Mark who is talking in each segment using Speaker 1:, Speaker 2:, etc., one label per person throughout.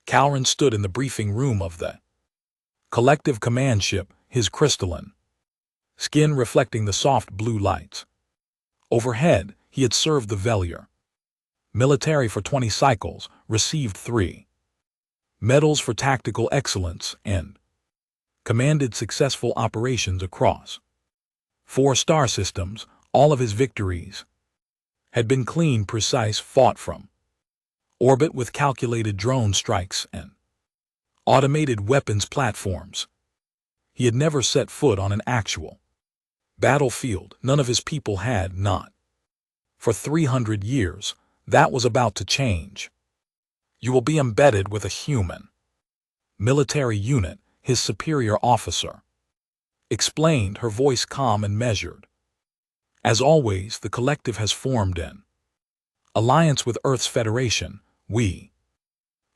Speaker 1: Calran stood in the briefing room of the collective command ship, his crystalline skin reflecting the soft blue lights. Overhead, he had served the Velier military for 20 cycles, received 3 medals for tactical excellence, and commanded successful operations across 4 star systems. All of his victories had been clean, precise, fought from orbit with calculated drone strikes and automated weapons platforms. He had never set foot on an actual battlefield. None of his people had, not for 300 years. That was about to change. You will be embedded with a human military unit, his superior officer explained, her voice calm and measured. As always, the collective has formed an alliance with Earth's Federation. We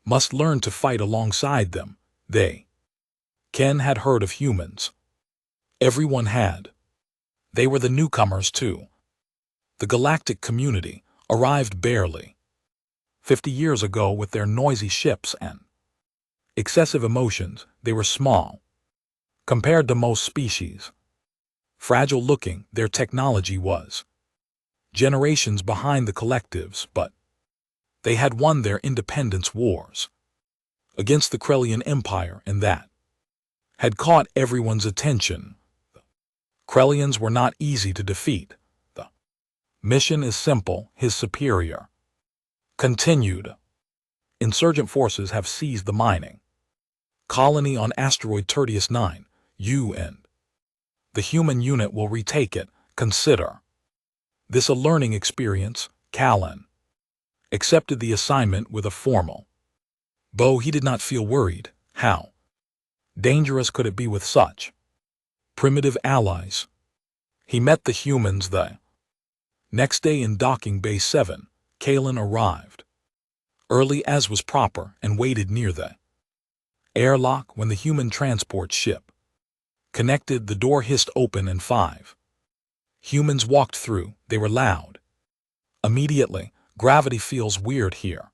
Speaker 1: must learn to fight alongside them. Ken had heard of humans. Everyone had. They were the newcomers too. The galactic community arrived barely 50 years ago with their noisy ships and excessive emotions. They were small compared to most species. Fragile looking, their technology was generations behind the collectives, but they had won their independence wars against the Krellian Empire, and that had caught everyone's attention. The Krellians were not easy to defeat. The mission is simple, his superior continued. Insurgent forces have seized the mining colony on asteroid Tertius 9. You and the human unit will retake it. Consider this a learning experience. Callan accepted the assignment with a formal bow. He did not feel worried. How dangerous could it be with such primitive allies? He met the humans the next day in Docking Bay 7. Callan arrived early as was proper and waited near the airlock. When the human transport ship connected, the door hissed open and 5 humans walked through. They were loud. Immediately, gravity feels weird here,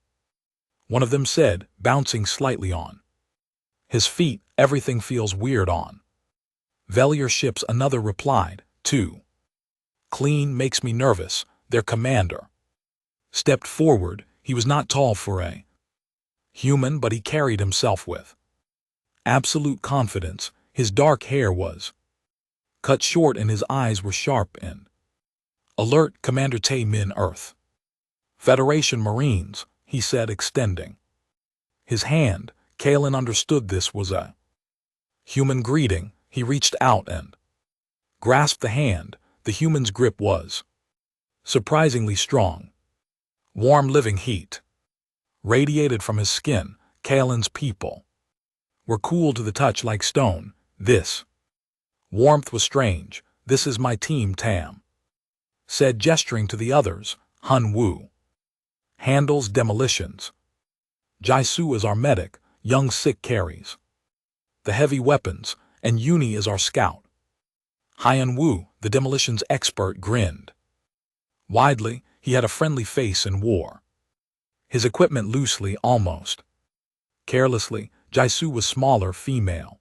Speaker 1: one of them said, bouncing slightly on his feet. Everything feels weird on Velier ships, another replied. Too clean, makes me nervous. Their commander stepped forward. He was not tall for a human, but he carried himself with absolute confidence. His dark hair was cut short and his eyes were sharp and alert. Commander Tay Min, Earth Federation Marines, he said, extending his hand. Callan understood this was a human greeting. He reached out and grasped the hand. The human's grip was surprisingly strong. Warm living heat radiated from his skin. Callan's people were cool to the touch like stone. This warmth was strange. This is my team, Tam said, gesturing to the others. Han Wu handles demolitions. Jaisu is our medic. Young Sik carries the heavy weapons, and Uni is our scout. Hyan Wu, the demolitions expert, grinned widely. He had a friendly face and wore his equipment loosely, almost carelessly. Jaisu was smaller, female,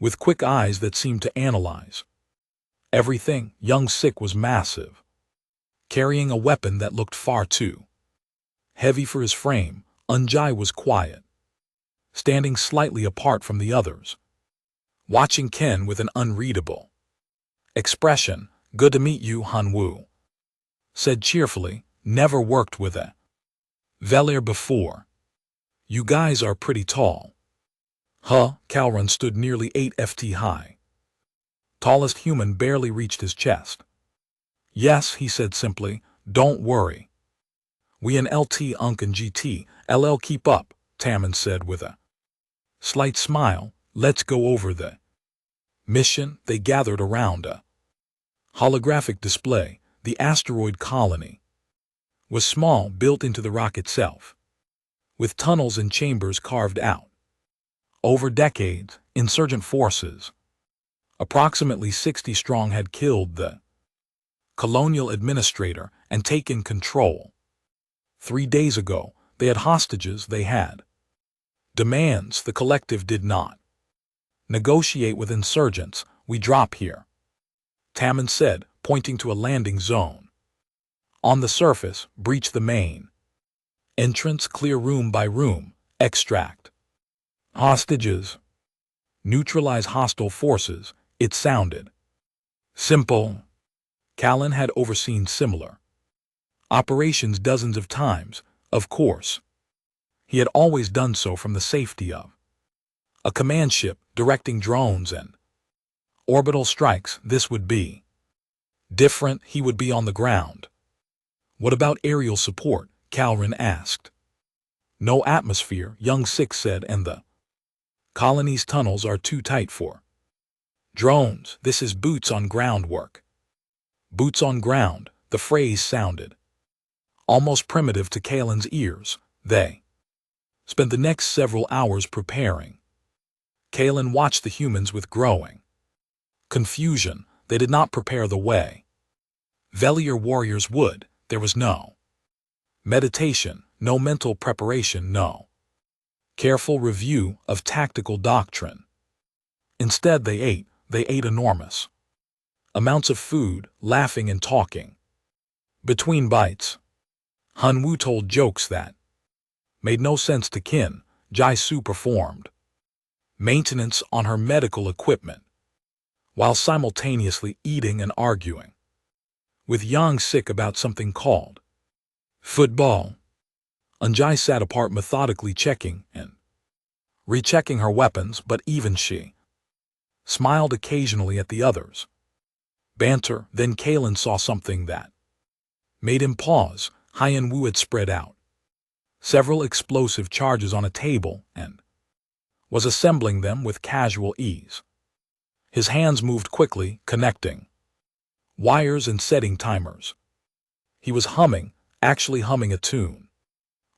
Speaker 1: with quick eyes that seemed to analyze everything. Young Sik was massive, carrying a weapon that looked far too heavy for his frame. Unjai was quiet, standing slightly apart from the others, watching Ken with an unreadable expression. Good to meet you, Han Wu said cheerfully. Never worked with a Velier before. You guys are pretty tall. Huh? Calran stood nearly 8 ft high. Tallest human barely reached his chest. Yes, he said simply. Don't worry. We in LT Unk and GT LL keep up, Tammin said with a slight smile. Let's go over the mission. They gathered around a holographic display. The asteroid colony was small, built into the rock itself, with tunnels and chambers carved out. Over decades, insurgent forces, approximately 60 strong, had killed the colonial administrator and taken control. 3 days ago, they had hostages. They had Demands the collective did not. Negotiate with insurgents, we drop here, Tammen said, pointing to a landing zone. On the surface, breach the main entrance, clear room by room, extract hostages, neutralize hostile forces. It sounded simple. Callan had overseen similar operations dozens of times, of course. He had always done so from the safety of a command ship directing drones and orbital strikes. This would be different. He would be on the ground. What about aerial support? Calren asked. No atmosphere, Young Six said, and the colony's tunnels are too tight for drones. This is boots on ground work. Boots on ground, the phrase sounded almost primitive to Kalen's ears. They spent the next several hours preparing. Kalen watched the humans with growing confusion. They did not prepare the way Velier warriors would. There was no meditation, no mental preparation, no careful review of tactical doctrine. Instead, they ate enormous amounts of food, laughing and talking. Between bites, Hunwoo told jokes that made no sense to Qin. Jaisu performed maintenance on her medical equipment, while simultaneously eating and arguing with Yang Sik about something called football. Anjai sat apart, methodically checking and rechecking her weapons, but even she smiled occasionally at the others. Banter. Then Kalen saw something that made him pause. Hyen Wu had spread out several explosive charges on a table and was assembling them with casual ease. His hands moved quickly, connecting wires and setting timers. He was humming, actually humming a tune,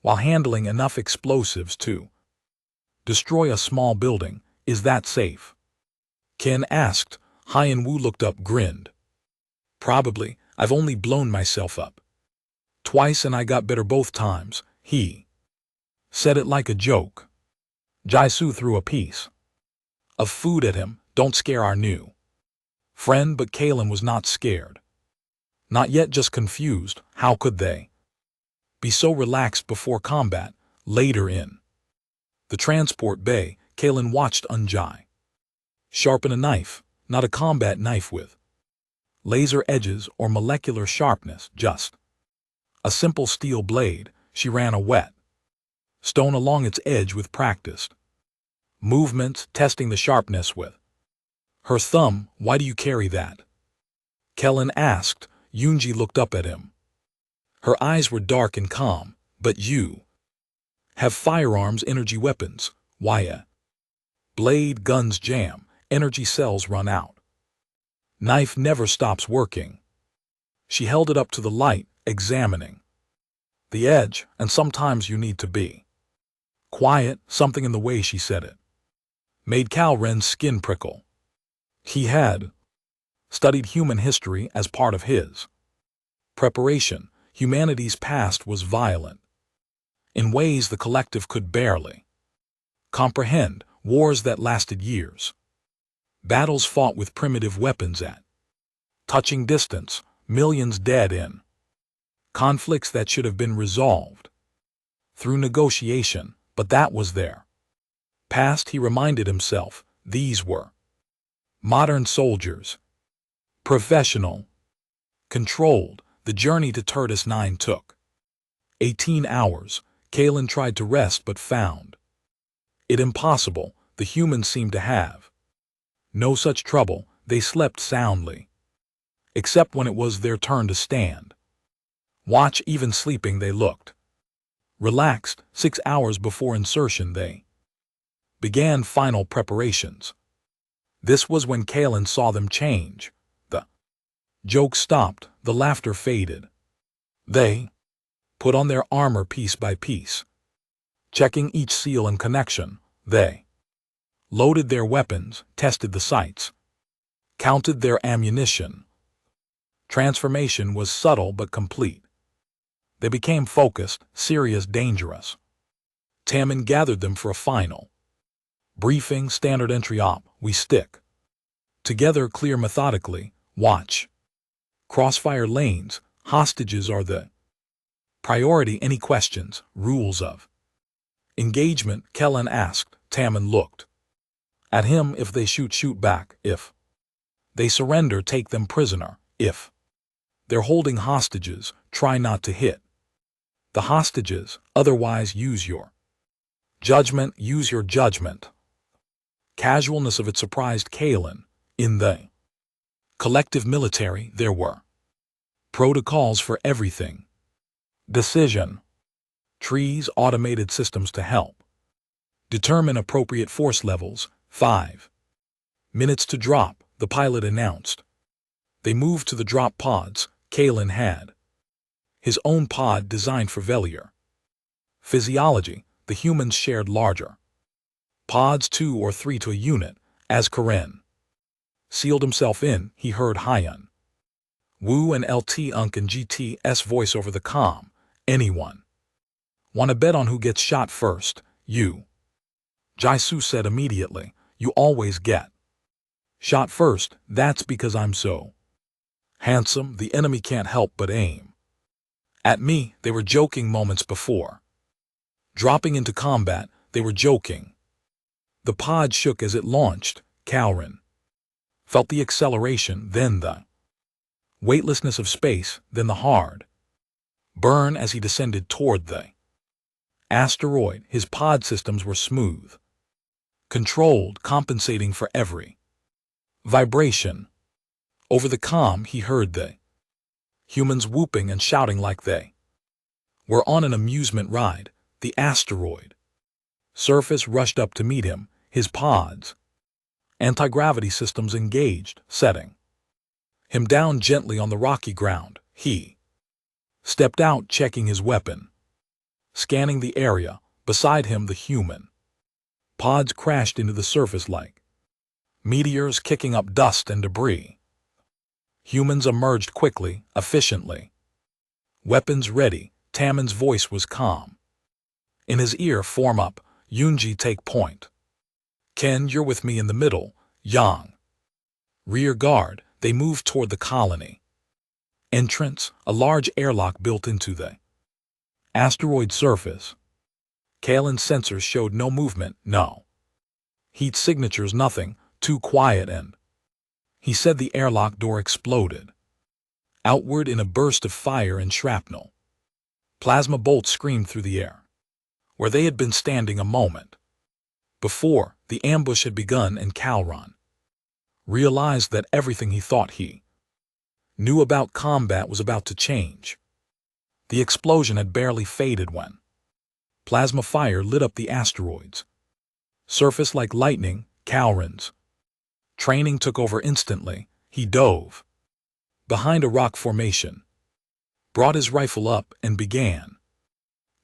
Speaker 1: while handling enough explosives to destroy a small building. Is that safe? Qin asked. Hyen Wu looked up, grinned. Probably. I've only blown myself up twice and I got better both times. He said it like a joke. Jaisu threw a piece of food at him. Don't scare our new friend. But Kalen was not scared. Not yet, just confused. How could they be so relaxed before combat? Later in the transport bay, Kalen watched Anjai sharpen a knife, not a combat knife with laser edges or molecular sharpness, just a simple steel blade. She ran a wet stone along its edge with practiced movements, testing the sharpness with her thumb. Why do you carry that? Kellen asked. Yoonji looked up at him. Her eyes were dark and calm. But you have firearms, energy weapons. Why? Blade guns jam, energy cells run out. Knife never stops working. She held it up to the light, examining the edge, and sometimes you need to be quiet. Something in the way she said it made Calren's skin prickle. He had studied human history as part of his preparation. Humanity's past was violent in ways the collective could barely comprehend. Wars that lasted years. Battles fought with primitive weapons at touching distance. Millions dead in conflicts that should have been resolved through negotiation. But that was their past, he reminded himself. These were modern soldiers. Professional. Controlled. The journey to Tertus 9 took 18 hours. Kalen tried to rest but found it impossible. The humans seemed to have no such trouble. They slept soundly, except when it was their turn to stand watch. Even sleeping, they looked relaxed. 6 hours before insertion, they began final preparations. This was when Kalen saw them change. The joke stopped. The laughter faded. They put on their armor piece by piece, checking each seal and connection. They loaded their weapons, tested the sights, counted their ammunition. Transformation was subtle but complete. They became focused, serious, dangerous. Tammin gathered them for a final. Briefing, standard entry op, we stick. Together, clear methodically, watch. Crossfire lanes, hostages are the priority. Any questions, rules of engagement, Kellan asked. Tammin looked at him. If they shoot, shoot back. If they surrender, take them prisoner. If they're holding hostages, try not to hit the hostages, otherwise use your judgment. Use your judgment. Casualness of it surprised Kellan. In the collective military, there were protocols for everything. Decision trees, automated systems to help determine appropriate force levels. 5 minutes to drop, the pilot announced. They moved to the drop pods. Kellan had his own pod designed for Velier physiology. The humans shared larger pods, 2 or 3 to a unit. As Karen sealed himself in, he heard Hyun Woo and LT Unk and GT's voice over the comm. Anyone want to bet on who gets shot first? You. Jisoo said immediately. You always get shot first. That's because I'm so handsome. The enemy can't help but aim at me. They were joking moments before dropping into combat. They were joking. The pod shook as it launched. Kalran felt the acceleration, then the weightlessness of space, then the hard burn as he descended toward the asteroid. His pod systems were smooth, controlled, compensating for every vibration. Over the comm, he heard the humans whooping and shouting like they were on an amusement ride. The asteroid surface rushed up to meet him, his pods anti-gravity systems engaged, setting him down gently on the rocky ground. He stepped out, checking his weapon, scanning the area. Beside him, the human pods crashed into the surface like meteors, kicking up dust and debris. Humans emerged quickly, efficiently, weapons ready. Tammin's voice was calm. In his ear, form up. Yoonji, take point. Ken, you're with me in the middle. Yang, rear guard. They moved toward the colony entrance, a large airlock built into the asteroid surface. Kellan's sensors showed no movement, no heat signatures, nothing. Too quiet, and he said the airlock door exploded outward in a burst of fire and shrapnel. Plasma bolts screamed through the air. Where they had been standing a moment before, the ambush had begun, and Kalran realized that everything he thought he knew about combat was about to change. The explosion had barely faded when plasma fire lit up the asteroid's surface like lightning. Kalran's training took over instantly. He dove behind a rock formation, brought his rifle up, and began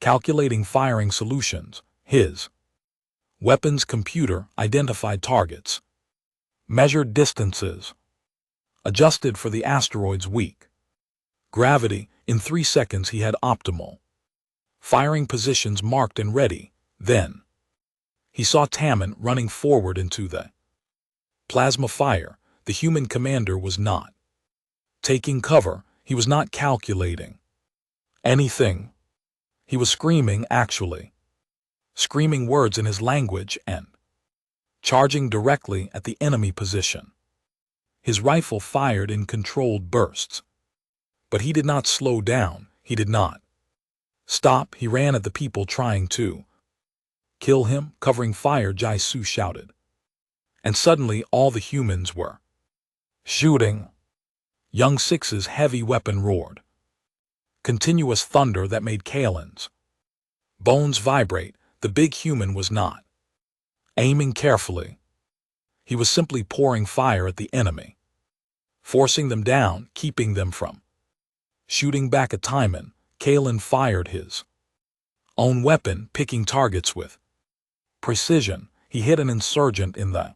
Speaker 1: calculating firing solutions. His weapons computer identified targets, measured distances, adjusted for the asteroid's weak gravity. In 3 seconds he had optimal firing positions marked and ready. Then he saw Tammin running forward into the plasma fire. The human commander was not taking cover. He was not calculating anything. He was screaming, actually screaming words in his language and charging directly at the enemy position. His rifle fired in controlled bursts. But he did not slow down. He did not stop. He ran at the people trying to kill him. Covering fire, Jisoo shouted. And suddenly all the humans were shooting. Young Six's heavy weapon roared. Continuous thunder that made Kallan's bones vibrate. The big human was not aiming carefully. He was simply pouring fire at the enemy, forcing them down, keeping them from shooting back at Timon. Kallan fired his own weapon, picking targets with precision. He hit an insurgent in the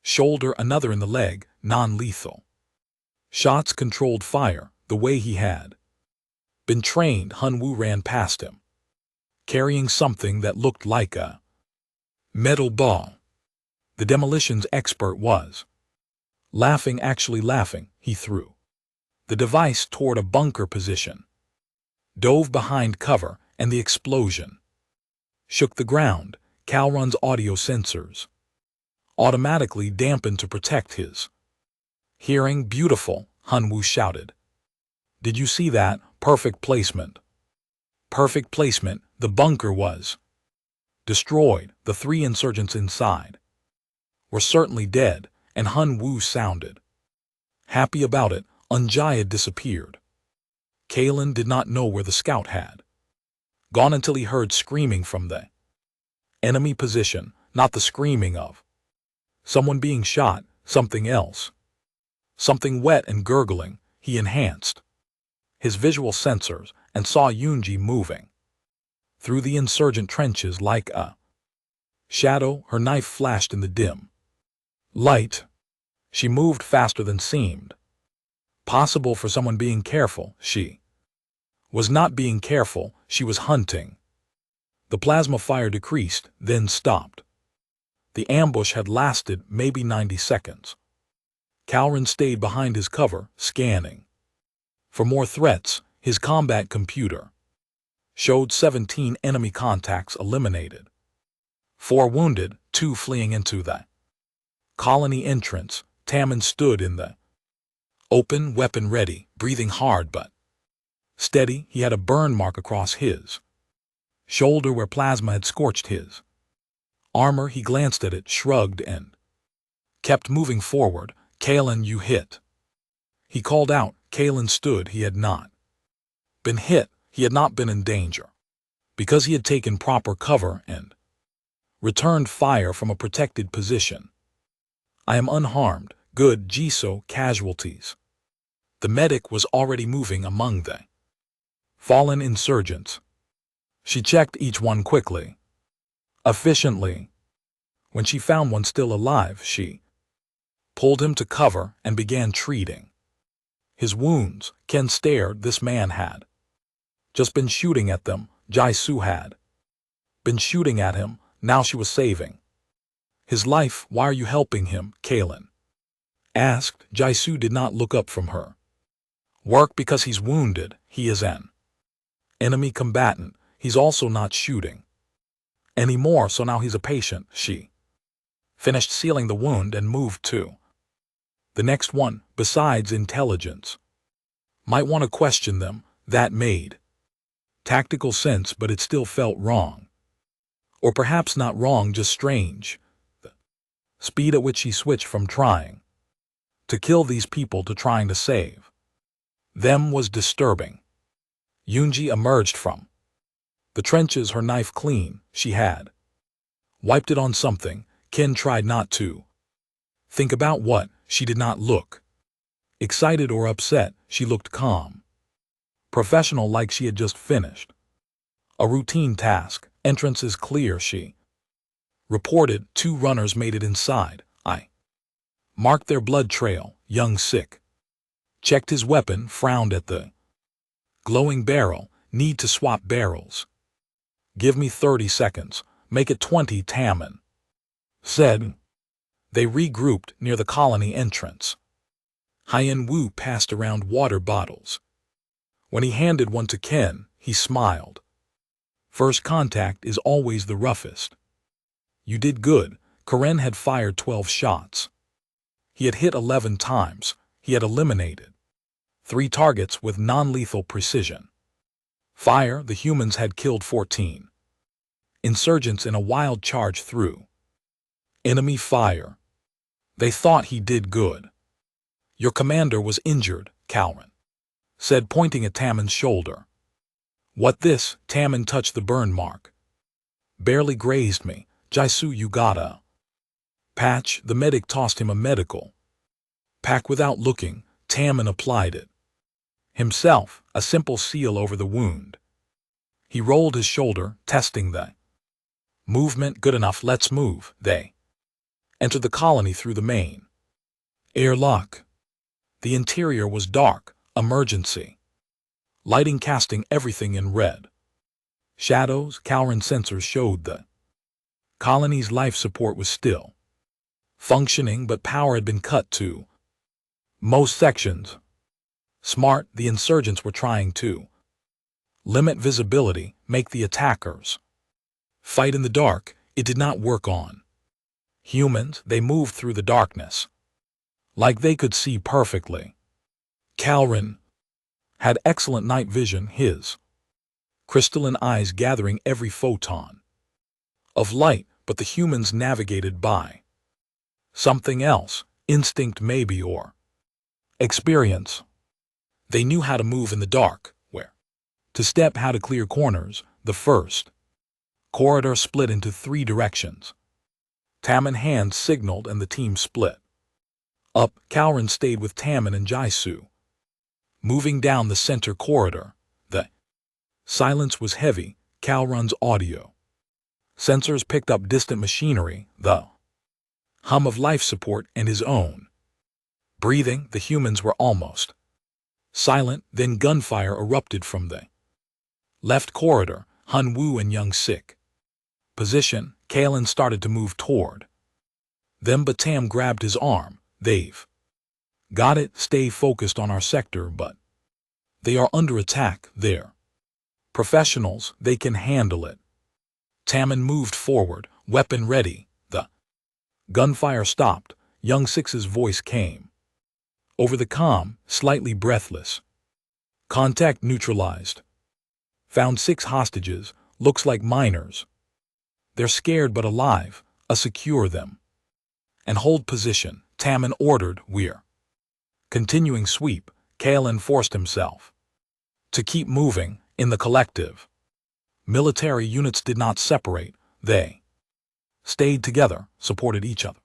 Speaker 1: shoulder, another in the leg, non-lethal shots, controlled fire, the way he had been trained. Hunwoo ran past him, carrying something that looked like a metal ball. The demolitions expert was actually laughing. He threw the device toward a bunker position, dove behind cover, and the explosion shook the ground. Calrun's audio sensors automatically dampened to protect his hearing. Beautiful, Hunwoo shouted. Did you see that? Perfect placement. Perfect placement. The bunker was destroyed. The 3 insurgents inside were certainly dead, and Hunwoo sounded happy about it. Unjai had disappeared. Kalen did not know where the scout had gone until he heard screaming from the enemy position, not the screaming of someone being shot, something else. Something wet and gurgling. He enhanced his visual sensors and saw Yoonji moving through the insurgent trenches like a shadow. Her knife flashed in the dim light. She moved faster than seemed possible for someone being careful. She was not being careful, she was hunting. The plasma fire decreased, then stopped. The ambush had lasted maybe 90 seconds. Calrun stayed behind his cover, scanning for more threats. His combat computer showed 17 enemy contacts eliminated, 4 wounded, 2 fleeing into the colony entrance. Tammin stood in the open, weapon ready, breathing hard but steady. He had a burn mark across his shoulder where plasma had scorched his armor. He glanced at it, shrugged, and kept moving forward. Kalen, you hit. He called out. Kalen stood. He had not been hit. He had not been in danger, because he had taken proper cover and returned fire from a protected position. I am unharmed. Good. Jisoo. Casualties. The medic was already moving among the fallen insurgents. She checked each one quickly, efficiently. When she found one still alive, she pulled him to cover and began treating his wounds. Ken stared. This man had just been shooting at them. Jisoo had been shooting at him. Now she was saving his life. Why are you helping him? Kalen asked. Jisoo did not look up from her work. Because he's wounded. He is an enemy combatant. He's also not shooting anymore, so now he's a patient. She finished sealing the wound and moved to the next one. Besides intelligence, might want to question them. That made tactical sense, but it still felt wrong. Or perhaps not wrong, just strange. The speed at which she switched from trying to kill these people to trying to save them was disturbing. Yoonji emerged from the trenches, her knife clean. She had wiped it on something. Ken tried not to think about what. She did not look excited or upset. She looked calm, professional, like she had just finished a routine task. Entrance is clear, she reported. 2 runners made it inside. I marked their blood trail. Young Sik checked his weapon, frowned at the glowing barrel. Need to swap barrels. Give me 30 seconds. Make it 20, Tammin said. They regrouped near the colony entrance. Hyun-woo passed around water bottles. When he handed one to Ken, he smiled. First contact is always the roughest. You did good. Karen had fired 12 shots. He had hit 11 times. He had eliminated 3 targets with non-lethal precision. Fire, the humans had killed 14 insurgents in a wild charge through enemy fire. They thought he did good. Your commander was injured, Calrun said, pointing at Tammin's shoulder. What this? Tammin touched the burn mark. Barely grazed me. Jisoo, you got a patch. The medic tossed him a medical pack without looking. Tammin applied it himself, a simple seal over the wound. He rolled his shoulder, testing the movement. Good enough, let's move. They entered the colony through the main airlock. The interior was dark, emergency lighting casting everything in red. Shadows, Calran sensors showed the colony's life support was still functioning, but power had been cut to most sections. Smart, the insurgents were trying to limit visibility, make the attackers fight in the dark. It did not work on humans. They moved through the darkness like they could see perfectly. Calran had excellent night vision, his crystalline eyes gathering every photon of light, but the humans navigated by something else, instinct maybe, or experience. They knew how to move in the dark, where to step, how to clear corners. The first corridor split into 3 directions. Tammen hands signaled and the team split up. Calran stayed with Tammen and Jaisu. Moving down the center corridor, the silence was heavy. Calran's audio sensors picked up distant machinery, the hum of life support, and his own breathing. The humans were almost silent, then gunfire erupted from the left corridor. Han Wu and Young Sik position. Calran started to move toward them, but Tam grabbed his arm. They've got it. Stay focused on our sector, but they are under attack. They're professionals. They can handle it. Tammen moved forward, weapon ready. The gunfire stopped. Young Sik's voice came over the comm, slightly breathless. Contact neutralized. Found 6 hostages. Looks like minors. They're scared but alive. Secure them and hold position. Tammen ordered. We're continuing sweep. Calran forced himself to keep moving. In the collective, military units did not separate. They stayed together, supported each other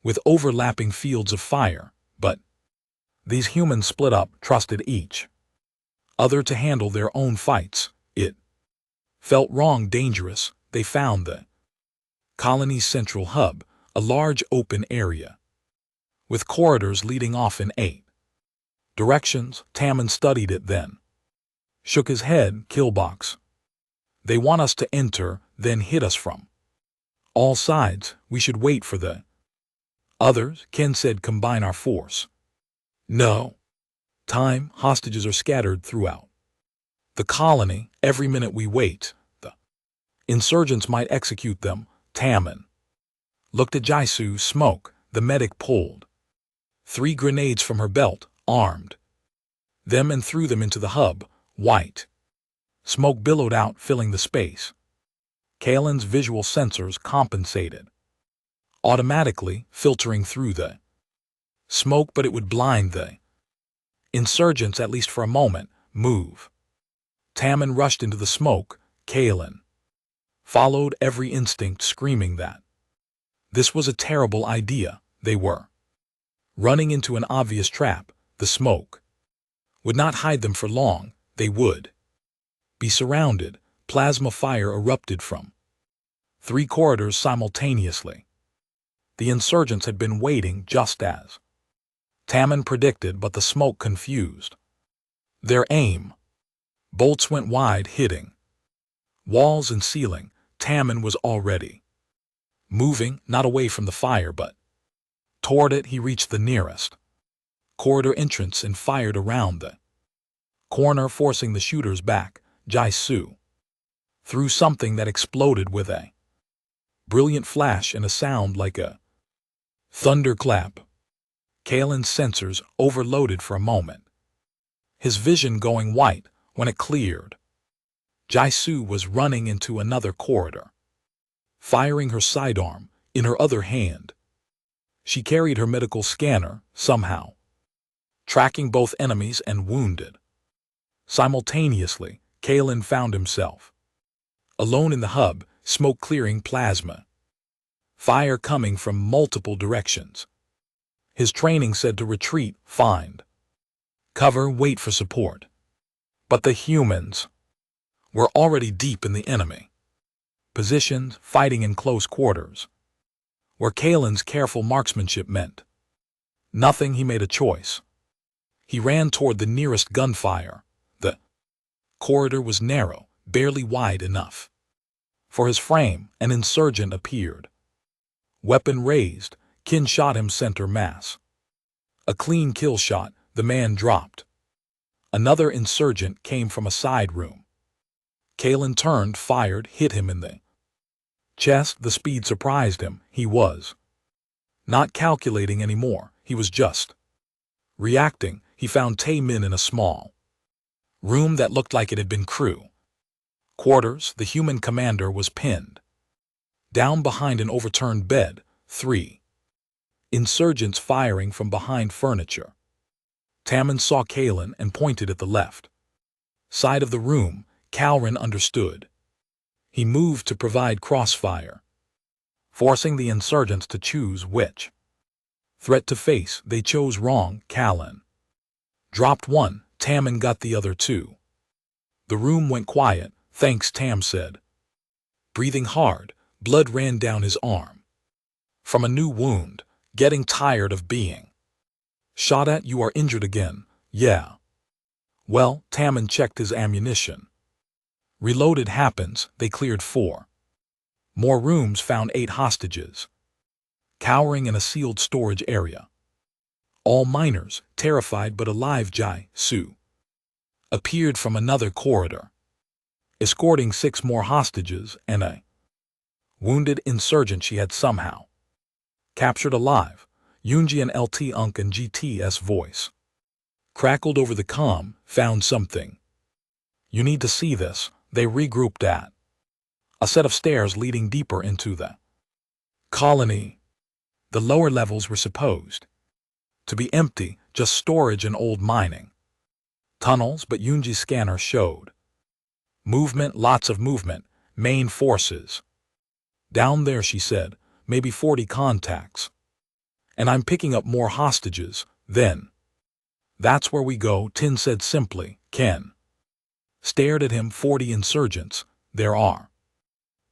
Speaker 1: with overlapping fields of fire. But these humans split up, trusted each other to handle their own fights. It felt wrong, dangerous. They found the colony's central hub, a large open area with corridors leading off in 8 directions. Tammen studied it, then shook his head. Killbox. They want us to enter, then hit us from all sides. We should wait for the others. Ken said, combine our force. No time. Hostages are scattered throughout the colony. Every minute we wait, the insurgents might execute them. Tammen looked at Jaisu. Smoke. The medic pulled 3 grenades from her belt, armed them and threw them into the hub. White smoke billowed out, filling the space. Calran's visual sensors compensated automatically, filtering through the smoke, but it would blind the insurgents, at least for a moment. Move. Tammen rushed into the smoke. Calran followed, every instinct screaming that this was a terrible idea. They were running into an obvious trap. The smoke would not hide them for long. They would be surrounded. Plasma fire erupted from 3 corridors simultaneously. The insurgents had been waiting, just as Tammen predicted, but the smoke confused their aim. Bolts went wide, hitting walls and ceiling. Tammen was already moving, not away from the fire, but toward it. He reached the nearest corridor entrance and fired around the corner, forcing the shooters back. Jaisu threw something that exploded with a brilliant flash and a sound like a thunderclap. Calran's sensors overloaded for a moment, his vision going white. When it cleared, Jaisu was running into another corridor, firing her sidearm. In her other hand, she carried her medical scanner, somehow tracking both enemies and wounded. Simultaneously, Calran found himself alone in the hub, smoke clearing, plasma fire coming from multiple directions. His training said to retreat, find cover, wait for support. But the humans were already deep in the enemy positions, fighting in close quarters, where Calran's careful marksmanship meant nothing. He made a choice. He ran toward the nearest gunfire. The corridor was narrow, barely wide enough. For his frame, an insurgent appeared. Weapon raised, Kin shot him center mass. A clean kill shot, the man dropped. Another insurgent came from a side room. Kalen turned, fired, hit him in the chest. The speed surprised him. He was not calculating anymore. He was just reacting. He found Tae Min in a small room that looked like it had been crew quarters. The human commander was pinned down behind an overturned bed. 3 insurgents firing from behind furniture. Taemin saw Kalen and pointed at the left side of the room. Kalran understood. He moved to provide crossfire, forcing the insurgents to choose which threat to face. They chose wrong. Kalen dropped one. Taemin got the other two. The room went quiet. Thanks, Tam said. Breathing hard, blood ran down his arm. From a new wound, getting tired of being shot at. You are injured again. Yeah. Well, Taemin checked his ammunition. Reloaded. Happens. They cleared 4 more rooms, found 8 hostages cowering in a sealed storage area. All minors, terrified but alive. Jai-Soo appeared from another corridor, escorting 6 more hostages and a wounded insurgent she had somehow captured alive. Yoonji and LT Unk and GT's voice crackled over the comm. Found something. You need to see this. They regrouped at a set of stairs leading deeper into the colony. The lower levels were supposed to be empty, just storage and old mining tunnels, but Yoonji's scanner showed movement, lots of movement, main forces down there, she said, maybe 40 contacts. And I'm picking up more hostages. Then that's where we go, Tin said simply. Ken stared at him. 40 insurgents. There are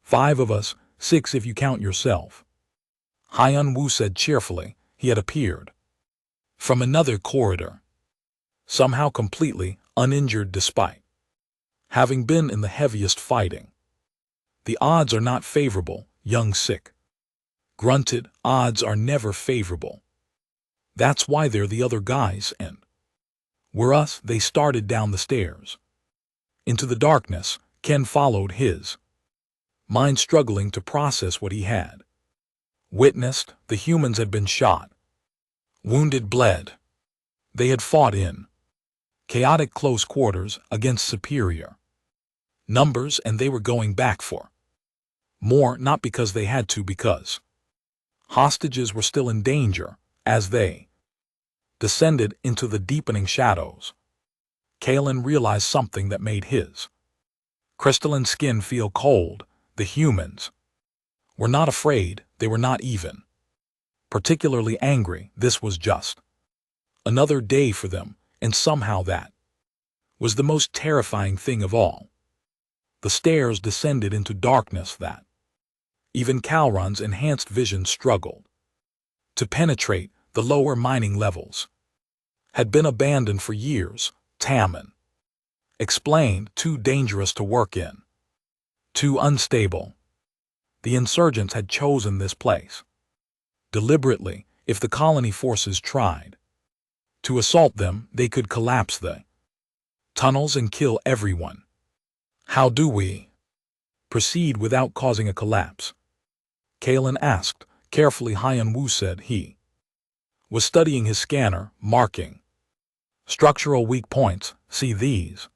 Speaker 1: 5 of us, 6 if you count yourself. Hyun-woo said cheerfully. He had appeared from another corridor, somehow completely uninjured despite having been in the heaviest fighting. The odds are not favorable, Young Sik grunted. Odds are never favorable. That's why they're the other guys and we're us. They started down the stairs into the darkness. Ken followed, his mind struggling to process what he had witnessed. The humans had been shot, wounded, bled. They had fought in chaotic close quarters against superior numbers, and they were going back for more, not because they had to, because hostages were still in danger. As they descended into the deepening shadows, Kalen realized something that made his crystalline skin feel cold. The humans were not afraid. They were not even particularly angry. This was just another day for them, and somehow that was the most terrifying thing of all. The stairs descended into darkness that even Kalran's enhanced vision struggled to penetrate. The lower mining levels had been abandoned for years, Taemin explained. Too dangerous to work in, too unstable. The insurgents had chosen this place deliberately. If the colony forces tried to assault them, they could collapse the tunnels and kill everyone. How do we proceed without causing a collapse? Kalen asked. Carefully, Hyun-woo said. He was studying his scanner, marking structural weak points. See these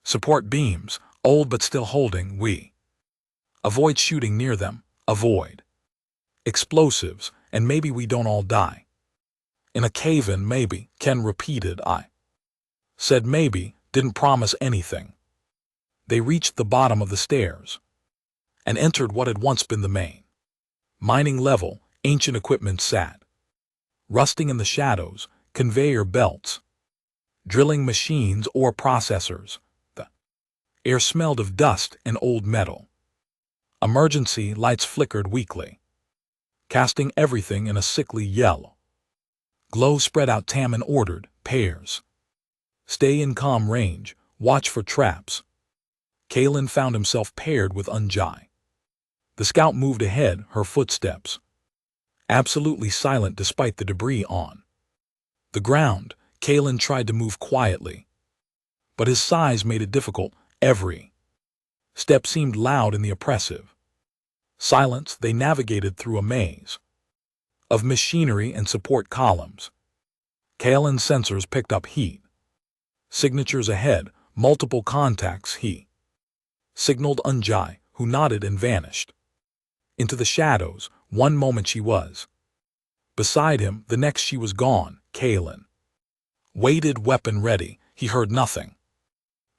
Speaker 1: support beams, old but still holding. We avoid shooting near them, avoid explosives, and maybe we don't all die in a cave-in. Maybe, Ken repeated. I said maybe, didn't promise anything. They reached the bottom of the stairs and entered what had once been the main mining level. Ancient equipment sat rusting in the shadows, conveyor belts, drilling machines, or processors. The air smelled of dust and old metal. Emergency lights flickered weakly, casting everything in a sickly yellow glow. Spread out, Taemin ordered. Pairs stay in calm range, watch for traps. Kalen found himself paired with Unjai. The scout moved ahead, her footsteps absolutely silent despite the debris on the ground. Kalen tried to move quietly, but his size made it difficult. Every step seemed loud in the oppressive silence. They navigated through a maze of machinery and support columns. Kalen's sensors picked up heat signatures ahead, multiple contacts. He signaled Unjai, who nodded and vanished into the shadows. One moment she was beside him, the next she was gone. Kalen waited, weapon ready. He heard nothing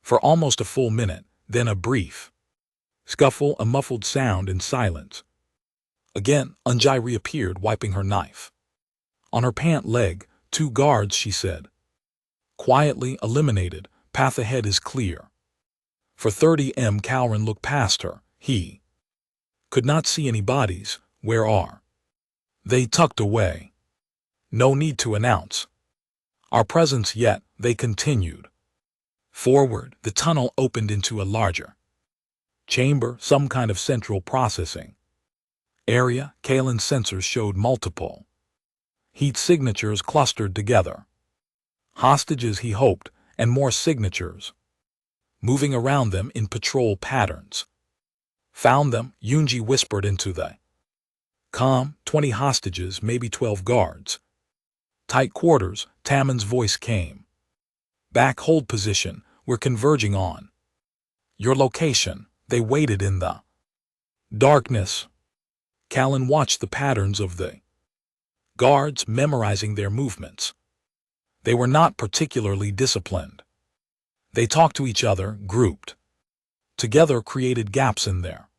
Speaker 1: for almost a full minute, then a brief scuffle, a muffled sound in silence. Again, Unjai reappeared, wiping her knife on her pant leg. 2 guards, she said. Quietly, eliminated. Path ahead is clear. For 30 m. Kalran looked past her. He could not see any bodies. Where are they? Tucked away. No need to announce our presence yet. They continued forward. The tunnel opened into a larger chamber, some kind of central processing area. Kalen's sensors showed multiple heat signatures clustered together. Hostages, he hoped, and more signatures moving around them in patrol patterns. Found them, Yunji whispered into the comm. 20 hostages, maybe 12 guards. Tight quarters, Taman's voice came back. Hold position, we're converging on your location. They waited in the darkness. Kalen watched the patterns of the guards, memorizing their movements. They were not particularly disciplined. They talked to each other, grouped together, created gaps in their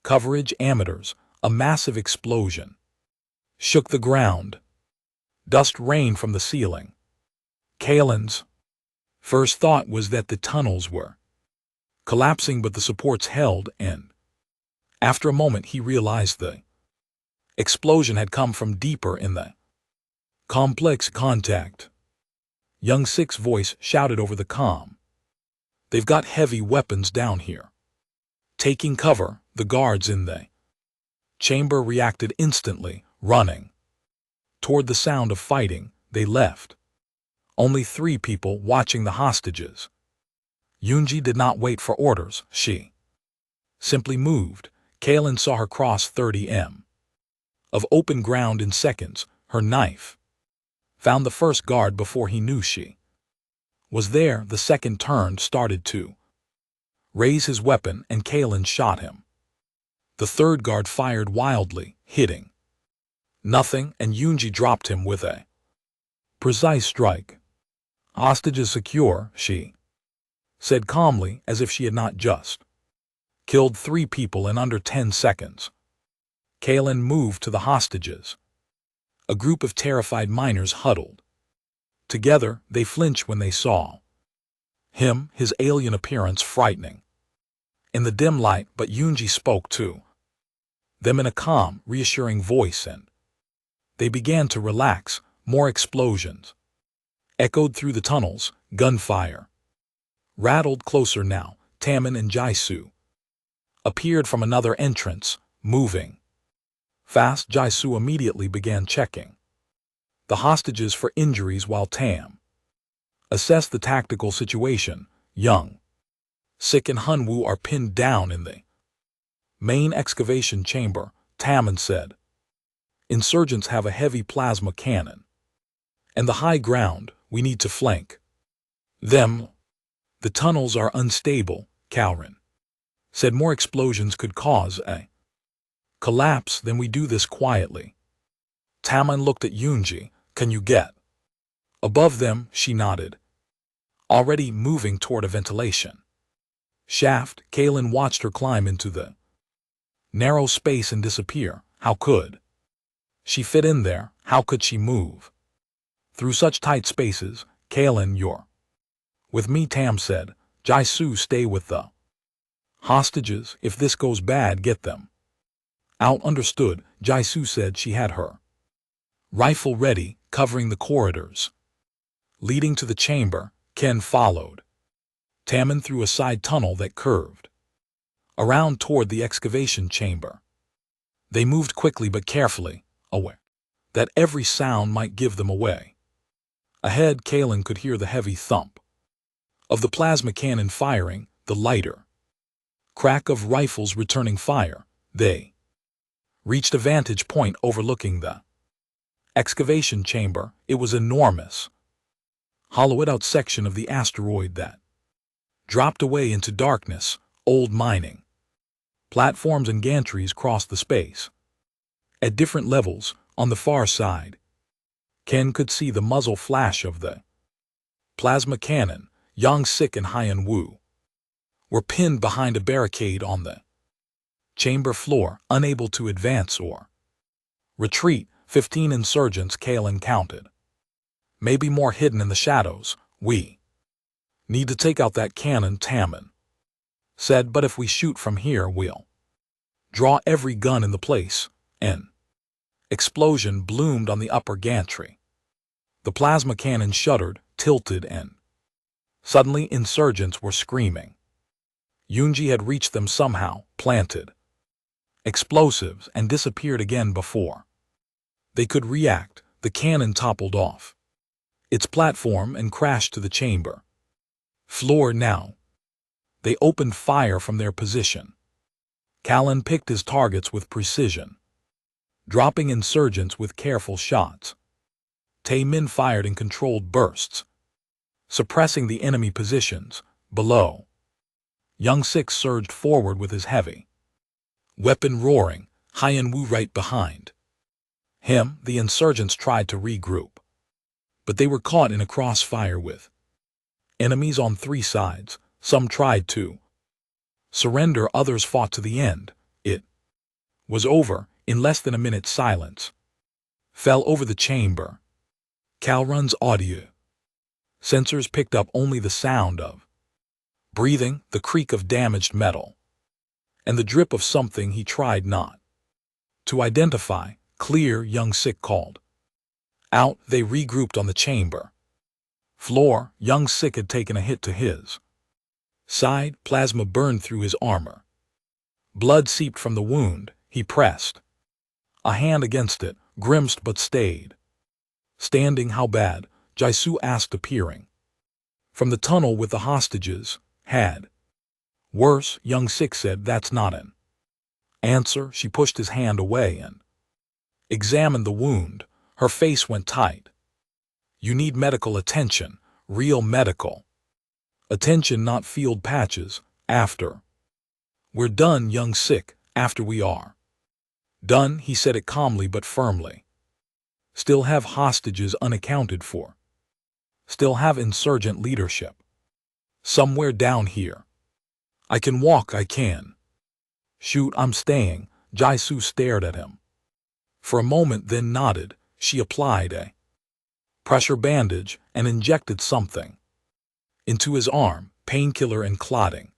Speaker 1: coverage. Amateurs. A massive explosion shook the ground. Dust rained from the ceiling. Kalen's first thought was that the tunnels were collapsing, but the supports held, and after a moment he realized the explosion had come from deeper in the complex. Contact. Young Sik's voice shouted over the comm. They've got heavy weapons down here. Taking cover. The guards in the chamber reacted instantly, running toward the sound of fighting. They left only 3 people watching the hostages. Yunji did not wait for orders. She simply moved. Kalen saw her cross 30 m of open ground in seconds. Her knife found the first guard before he knew she was there. The second turned, started to raise his weapon, and Kalen shot him. The third guard fired wildly, hitting nothing, and Yunji dropped him with a precise strike. Hostages secure, she said calmly, as if she had not just killed 3 people in under 10 seconds. Kalen moved to the hostages. A group of terrified miners huddled together. They flinched when they saw him, his alien appearance frightening in the dim light, but Yunji spoke to them in a calm, reassuring voice, and they began to relax. More explosions echoed through the tunnels. Gunfire rattled closer now. Taman and Jaisu appeared from another entrance, moving fast. Jaisu immediately began checking the hostages for injuries while Tam assessed the tactical situation. Young Sik and Hunwoo are pinned down in the main excavation chamber, Taman said. Insurgents have a heavy plasma cannon and the high ground. We need to flank them. The tunnels are unstable, Kalran said. More explosions could cause a collapse. Then we do this quietly. Taman looked at Yunji. Can you get above them? She nodded, already moving toward a ventilation shaft. Kalen watched her climb into the narrow space and disappear. How could she fit in there? How could she move through such tight spaces? Kalen, you're with me, Tam said. Jaisu, stay with the hostages. If this goes bad, get them out. Understood, Jaisu said. She had her rifle ready, covering the corridors leading to the chamber. Ken followed. Tammin through a side tunnel that curved around toward the excavation chamber. They moved quickly but carefully, aware that every sound might give them away. Ahead, Kalen could hear the heavy thump of the plasma cannon firing, the lighter crack of rifles returning fire. They reached a vantage point overlooking the excavation chamber. It was enormous, hollowed-out section of the asteroid that dropped away into darkness. Old mining platforms and gantries crossed the space. At different levels, on the far side, Ken could see the muzzle flash of the plasma cannon. Yang Sik and Haiyan Wu were pinned behind a barricade on the chamber floor, unable to advance or retreat. 15 insurgents Kalen counted. Maybe more hidden in the shadows. We need to take out that cannon, Tammin said, but if we shoot from here, we'll draw every gun in the place. An explosion bloomed on the upper gantry. The plasma cannon shuddered, tilted, and suddenly insurgents were screaming. Yunji had reached them somehow, planted explosives, and disappeared again before they could react. The cannon toppled off its platform and crashed to the chamber floor. Now they opened fire from their position. Kalen picked his targets with precision, dropping insurgents with careful shots. Tae-min fired in controlled bursts, suppressing the enemy positions below. Yang Sik surged forward with his heavy weapon roaring, Haiyan Wu right behind him. The insurgents tried to regroup, but they were caught in a crossfire with enemies on three sides. Some tried to surrender, others fought to the end. It was over in less than a minute. Silence fell over the chamber. Kalrun's audio sensors picked up only the sound of breathing, the creak of damaged metal, and the drip of something he tried not to identify. Clear, Yang Sik called out. They regrouped on the chamber floor. Yang Sik had taken a hit to his side. Plasma burned through his armor. Blood seeped from the wound. He pressed a hand against it, grimaced but stayed standing. How bad? Jaisu asked, appearing from the tunnel with the hostages. Had worse, Yang Sik said. That's not an answer. She pushed his hand away and examined the wound. Her face went tight. You need medical attention, real medical attention, not field patches. After we're done, Yang Sik, after we are done, he said it calmly but firmly. Still have hostages unaccounted for. Still have insurgent leadership somewhere down here. I can walk, I can shoot, I'm staying. Jaisu stared at him for a moment, then nodded. She applied a pressure bandage and injected something into his arm, painkiller and clotting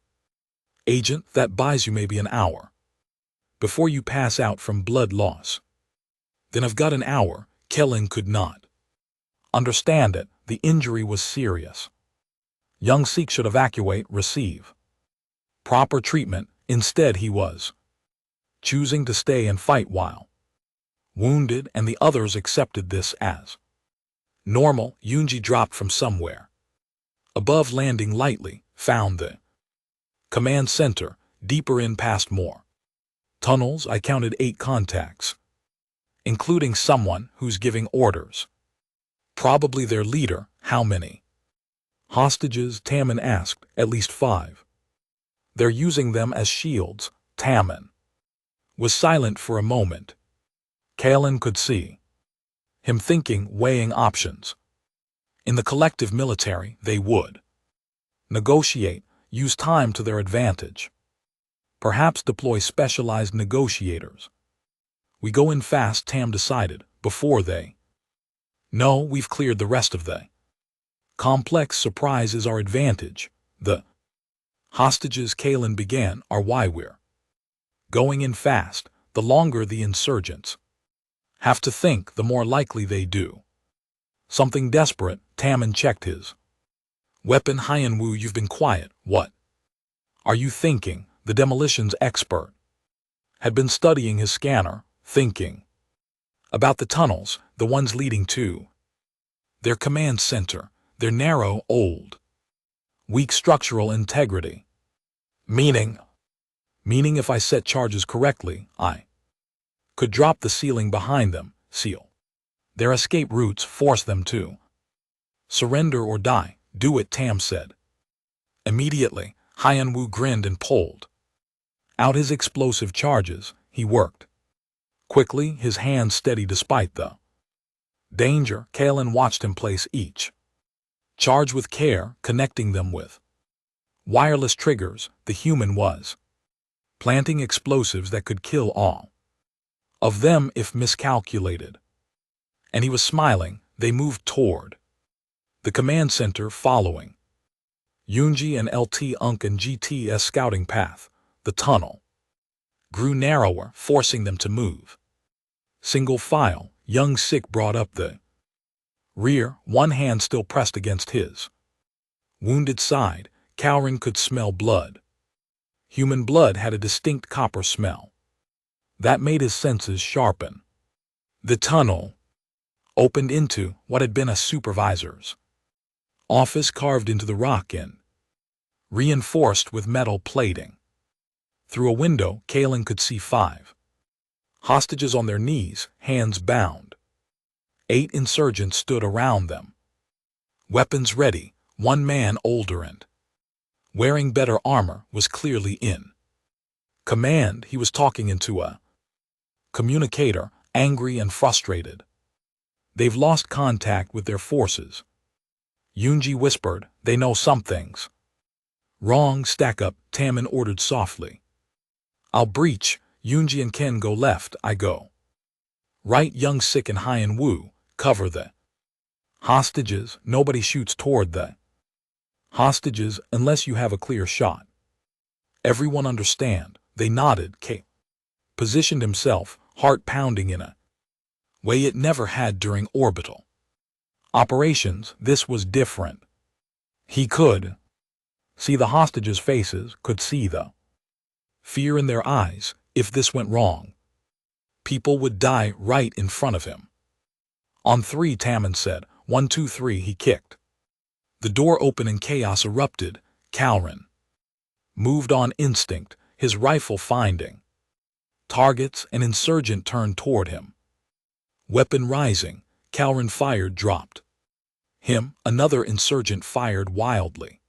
Speaker 1: agent that buys you maybe an hour before you pass out from blood loss. Then I've got an hour. Kellen could not understand it. The injury was serious. Yang Sik should evacuate, receive proper treatment. Instead, he was choosing to stay and fight while wounded, and the others accepted this as normal. Yunji dropped from somewhere above, landing lightly, found the command center, deeper in past more tunnels. I counted 8 contacts, including someone who's giving orders. Probably their leader. How many hostages? Tammin asked. At least 5. They're using them as shields. Tammin was silent for a moment. Kalen could see him thinking, weighing options. In the collective military, they would negotiate, use time to their advantage. Perhaps deploy specialized negotiators. We go in fast, Tam decided, before they know we've cleared the rest of the complex. Surprise is our advantage. The hostages, Kalen began, are why we're going in fast. The longer the insurgents have to think, the more likely they do something desperate. Tammin checked his Weapon Haiyan-Wu, you've been quiet. What are you thinking? The demolitions expert had been studying his scanner, thinking about the tunnels, the ones leading to their command center, their narrow, old, weak structural integrity. Meaning if I set charges correctly, I could drop the ceiling behind them, seal their escape routes, force them to surrender or die. Do it, Tam said. Immediately, Haiyan-Wu grinned and pulled out his explosive charges. He worked quickly, his hands steady despite the danger. Kalen watched him place each charge with care, connecting them with wireless triggers. The human was planting explosives that could kill all of them if miscalculated. And he was smiling. They moved toward the command center, following Yunji and LT Unk and GT's scouting path. The tunnel grew narrower, forcing them to move single file. Young Sik brought up the rear, one hand still pressed against his wounded side. Kaorin could smell blood. Human blood had a distinct copper smell that made his senses sharpen. The tunnel opened into what had been a supervisor's office, carved into the rock and reinforced with metal plating. Through a window, Kalen could see 5 hostages on their knees, hands bound. 8 insurgents stood around them, weapons ready. One man, older and wearing better armor, was clearly in command. He was talking into a communicator, angry and frustrated. They've lost contact with their forces. Yunji whispered, they know something's wrong. Stack up, Taman ordered softly. I'll breach. Yunji and Ken go left, I go right. Young Sik and Haiyan-Wu cover the hostages. Nobody shoots toward the hostages unless you have a clear shot. Everyone understand? They nodded. K positioned himself, heart pounding in a way it never had during orbital operations. This was different. He could see the hostages' faces, could see the fear in their eyes. If this went wrong, people would die right in front of him. On 3, Taman said. 1, 2, 3. He kicked the door open and chaos erupted. Kaorin moved on instinct, his rifle finding targets. An insurgent turned toward him, weapon rising. Kaorin fired, dropped him. Another insurgent fired wildly.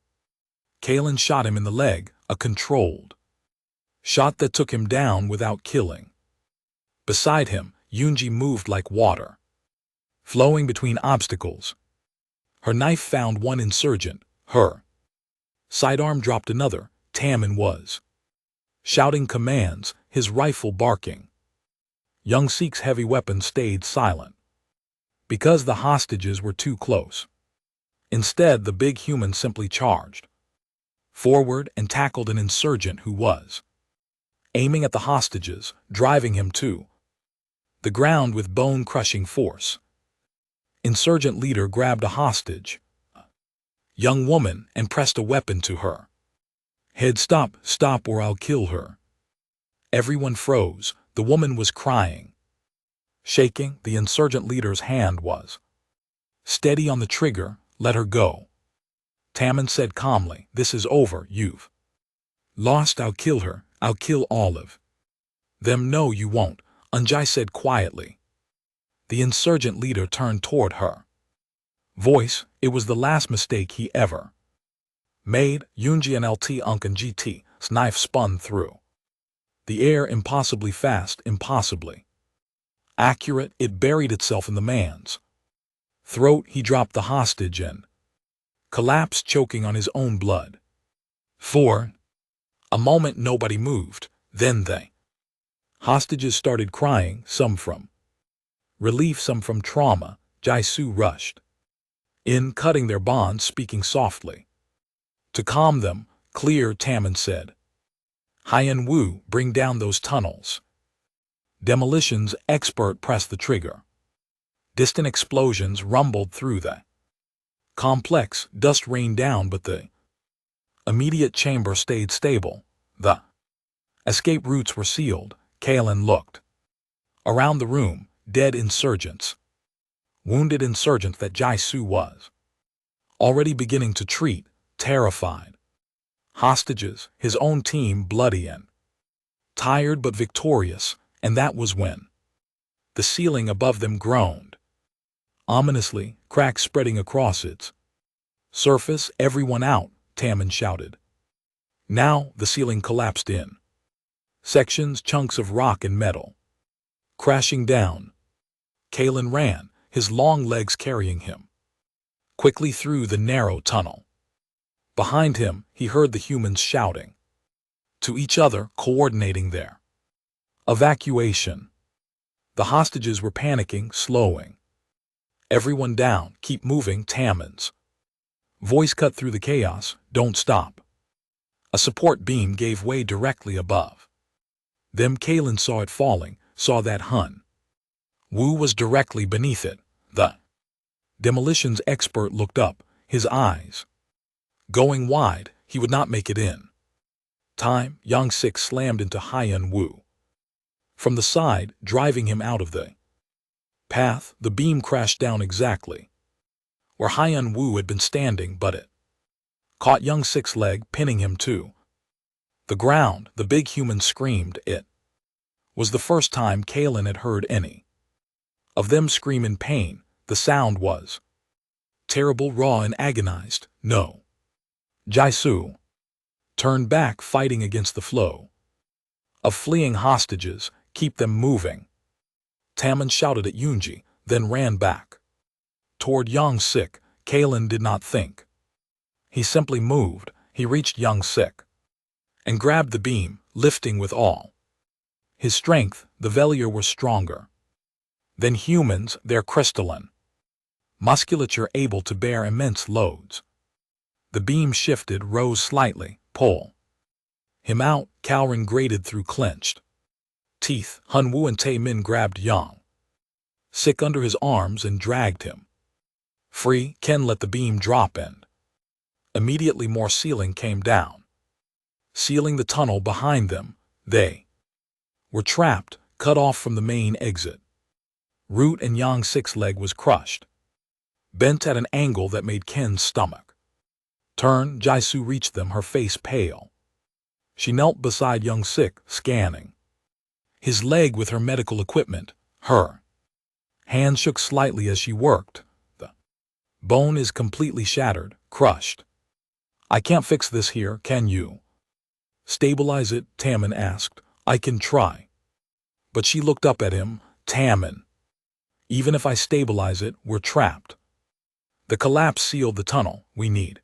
Speaker 1: Kalen shot him in the leg, a controlled shot that took him down without killing. Beside him, Yunji moved like water, flowing between obstacles. Her knife found one insurgent, her sidearm dropped another. Taman was shouting commands, his rifle barking. Young Sik's heavy weapon stayed silent because the hostages were too close. Instead, the big human simply charged forward and tackled an insurgent who was aiming at the hostages, driving him to the ground with bone-crushing force. Insurgent leader grabbed a hostage, a young woman, and pressed a weapon to her head. Stop, stop, or I'll kill her. Everyone froze. The woman was crying, shaking. The insurgent leader's hand was steady on the trigger. Let her go. Taman said calmly, this is over. You've lost. I'll kill her. I'll kill all of them. No, you won't, Anjay said quietly. The insurgent leader turned toward her voice. It was the last mistake he ever made. Yunji and LT Unk and GT's knife spun through the air, impossibly fast, impossibly accurate. It buried itself in the man's throat. He dropped the hostage and collapsed, choking on his own blood. For a moment, nobody moved. Then the hostages started crying, some from relief, some from trauma. Jaisu rushed in, cutting their bonds, speaking softly to calm them. Clear, Taman said. Haiyan-Wu, bring down those tunnels. Demolitions expert pressed the trigger. Distant explosions rumbled through the Complex, dust rained down, but the immediate chamber stayed stable. The escape routes were sealed. Kalen looked around the room. Dead insurgents. Wounded insurgents that Jaisu was already beginning to treat, terrified. Hostages, his own team bloody and tired but victorious, and that was when the ceiling above them groaned. Ominously, cracks spreading across its surface. Everyone out, Tammin shouted. Now the ceiling collapsed in sections, chunks of rock and metal crashing down. Kalen ran, his long legs carrying him quickly through the narrow tunnel. Behind him, he heard the humans shouting to each other, coordinating their evacuation. The hostages were panicking, slowing everyone down. Keep moving, Tammin's voice cut through the chaos. Don't stop. A support beam gave way directly above them. Kalen saw it falling, saw that Hun Wu was directly beneath it. The demolitions expert looked up, his eyes going wide. He would not make it in time. Yang Sik slammed into Hyun Wu from the side, driving him out of the path. The beam crashed down exactly where Hyun Wu had been standing, but it caught Yang Sik's leg, pinning him to the ground. The big human screamed. It was the first time Kalen had heard any of them scream in pain. The sound was terrible, raw, and agonized. No. Jaisu turned back, fighting against the flow of fleeing hostages. Keep them moving, Tammin shouted at Yoonji, then ran back toward Yang Sik. Kalen did not think. He simply moved. He reached Yang Sik and grabbed the beam, lifting with all his strength. The Velier were stronger than humans, their crystalline musculature able to bear immense loads. The beam shifted, rose slightly. Pull him out. Kalran grated through clenched teeth. Hun Wu and Tae Min grabbed Yang Sik under his arms and dragged him free. Ken let the beam drop and immediately more ceiling came down, sealing the tunnel behind them. They were trapped, cut off from the main exit route, and Yang Sik's leg was crushed, bent at an angle that made Ken's stomach turn. Jaisu reached them, her face pale. She knelt beside Yang Sik, scanning his leg with her medical equipment. Her hand shook slightly as she worked. The bone is completely shattered, crushed. I can't fix this here, can you? Stabilize it, Tammin asked. I can try. But she looked up at him. Tammin, even if I stabilize it, we're trapped. The collapse sealed the tunnel. We need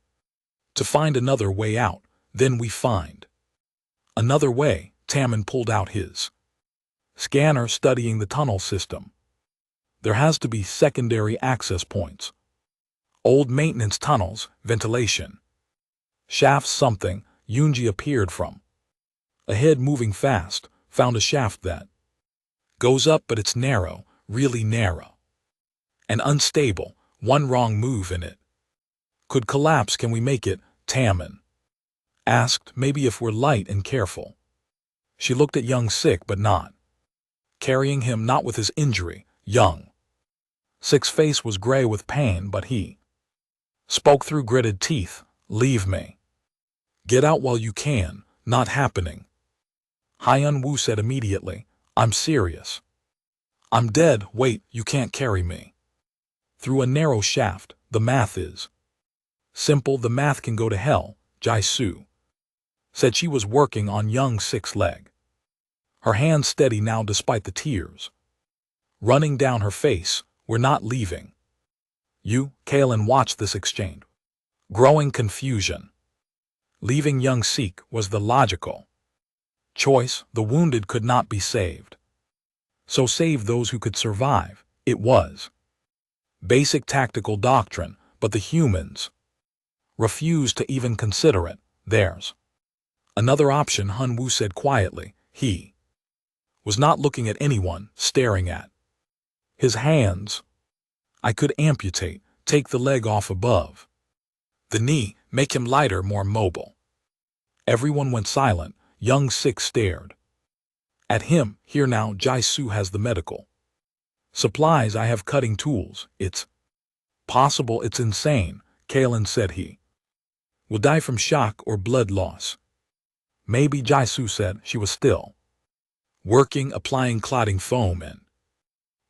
Speaker 1: to find another way out. Then we find another way. Tammin pulled out his scanner, studying the tunnel system. There has to be secondary access points. Old maintenance tunnels, ventilation shafts, something. Yoonji appeared from ahead, moving fast, found a shaft that goes up, but it's narrow, really narrow and unstable. One wrong move and it could collapse. Can we make it? Tammin asked. Maybe if we're light and careful. She looked at Yang Sik, but not carrying him, not with his injury. Yang Sik's face was gray with pain, but he spoke through gritted teeth. Leave me. Get out while you can. Not happening. Hyun Wu said immediately. I'm serious. I'm dead. Wait, you can't carry me through a narrow shaft. The math is simple. The math can go to hell. Jaisu said. She was working on Yang Sik's leg, her hand steady now despite the tears running down her face. We're not leaving you. Kalen watched this exchange, growing confusion. Leaving Yang Sik was the logical choice. The wounded could not be saved, so save those who could survive. It was basic tactical doctrine, but the humans refused to even consider it. There's another option, Hun Wu said quietly. He was not looking at anyone, staring at his hands. I could amputate, Take the leg off above. The knee, make him lighter, more mobile. Everyone went silent. Young Sik stared at him. Here now, Jai-Su has the medical supplies, I have cutting tools. It's possible. It's insane, Kalen said. He will die from shock or blood loss. Maybe, Jai-Su said. She was still working, applying clotting foam and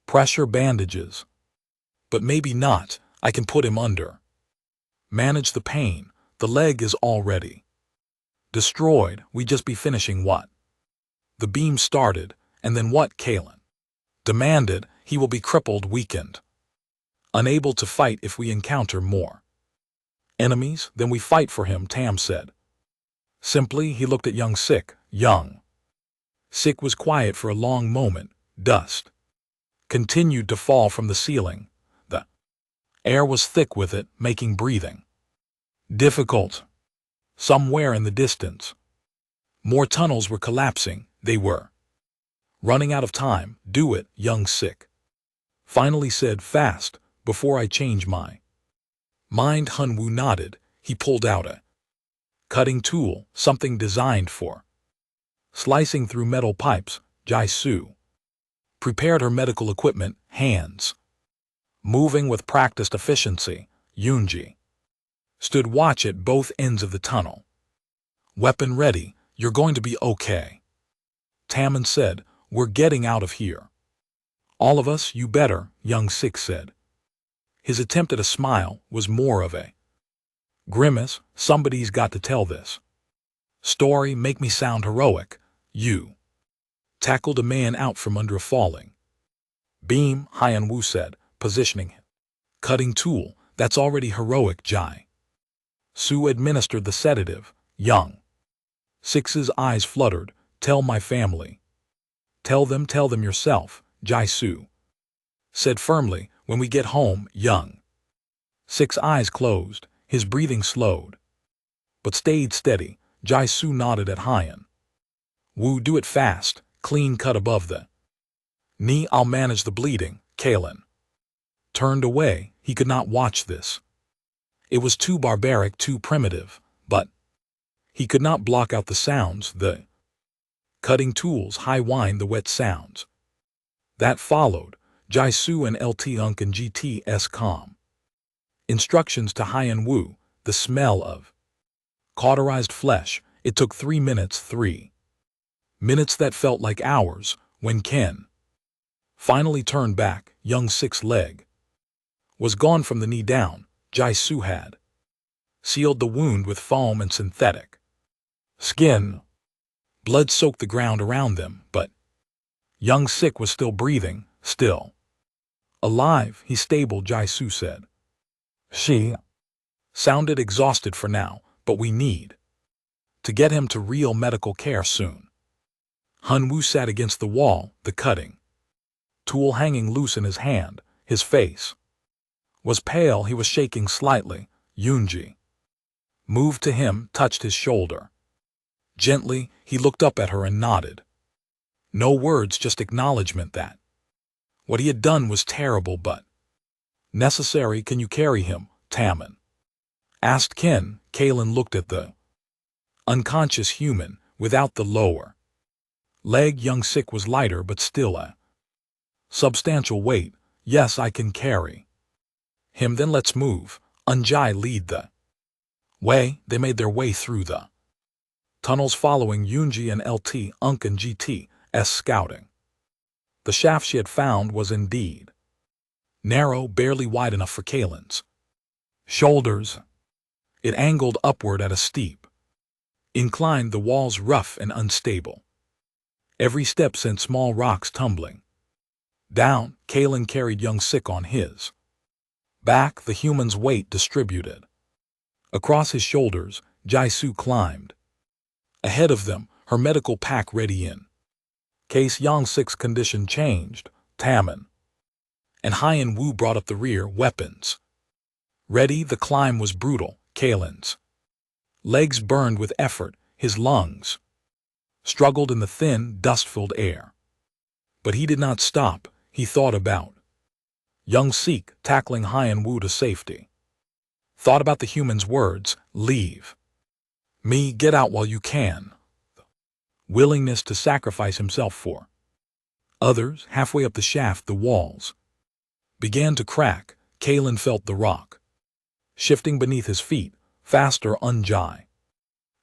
Speaker 1: pressure bandages. But maybe not. I can put him under. Manage the pain. The leg is already destroyed. We just be finishing what? The beam started, and then what? Kalen demanded. He will be crippled, weakened, unable to fight if we encounter more enemies. Then we fight for him, Tam said. Simply, he looked at Young Sik. Young Sik was quiet for a long moment. Dust continued to fall from the ceiling. The air was thick with it, making breathing difficult. Somewhere in the distance, more tunnels were collapsing. They were running out of time. Do it, Young Sik finally said. Fast, before I change my mind. Hunwoo nodded. He pulled out a cutting tool, something designed for slicing through metal pipes. Jai-Su prepared her medical equipment, hands moving with practiced efficiency. Yoonji stood watch at both ends of the tunnel. Weapon ready. You're going to be okay, Tammin said. We're getting out of here. All of us, you better, Young Sik said. His attempt at a smile was more of a grimace. Somebody's got to tell this story, make me sound heroic. You tackled a man out from under a falling beam, Hyun-woo said, positioning him. Cutting tool, that's already heroic. Jai-Su administered the sedative. Young Sik's eyes fluttered. Tell my family. Tell them yourself, Jai-Su said firmly. When we get home. Young Sik's eyes closed. His breathing slowed, but stayed steady. Jai-Su nodded at Hyun-woo. Do it fast. Clean cut above the knee. I'll manage the bleeding. Kalen turned away. He could not watch this. It was too barbaric, too primitive, but he could not block out the sounds, the cutting tools, high whine, the wet sounds that followed. Jai-Su and LT Unk and GT's calm instructions to Hyun-woo, the smell of cauterized flesh. It took 3 minutes, 3 minutes that felt like hours. When Ken finally turned back, Young Sik's leg was gone from the knee down. Jai-Su had sealed the wound with foam and synthetic skin. Blood soaked the ground around them, but Young Sik was still breathing, still alive. He's stable, Jai-Su said. She sounded exhausted for now, but we need to get him to real medical care soon. Hunwoo sat against the wall, the cutting tool hanging loose in his hand. His face was pale. He was shaking slightly. Yoonji moved to him, touched his shoulder. Gently, he looked up at her and nodded. No words, just acknowledgement that what he had done was terrible but necessary. Can you carry him, Tammin asked Ken. Kalen looked at the unconscious human without the lower leg. Young Sik was lighter but still a substantial weight. Yes, I can carry him. Then let's move. Unjai lead the way. They made their way through the tunnels following Yoonji and LT Unk and GT's scouting. The shaft she had found was indeed narrow, barely wide enough for Kalen's shoulders. It angled upward at a steep incline, the walls rough and unstable. Every step sent small rocks tumbling down. Kalen carried Young Sik on his back, the human's weight distributed across his shoulders. Jai-Su climbed ahead of them, her medical pack ready in case Young Sik's condition changed. Tammin and Hyun-woo brought up the rear, weapons ready. The climb was brutal. Kalen's legs burned with effort. His lungs struggled in the thin, dust-filled air. But he did not stop. He thought about Young Sik tackling Hyen Wu to safety. Thought about the human's words, leave. Me, get out while you can. Willingness to sacrifice himself for. Others, halfway up the shaft, the walls began to crack. Kalen felt the rock shifting beneath his feet, faster. Unjai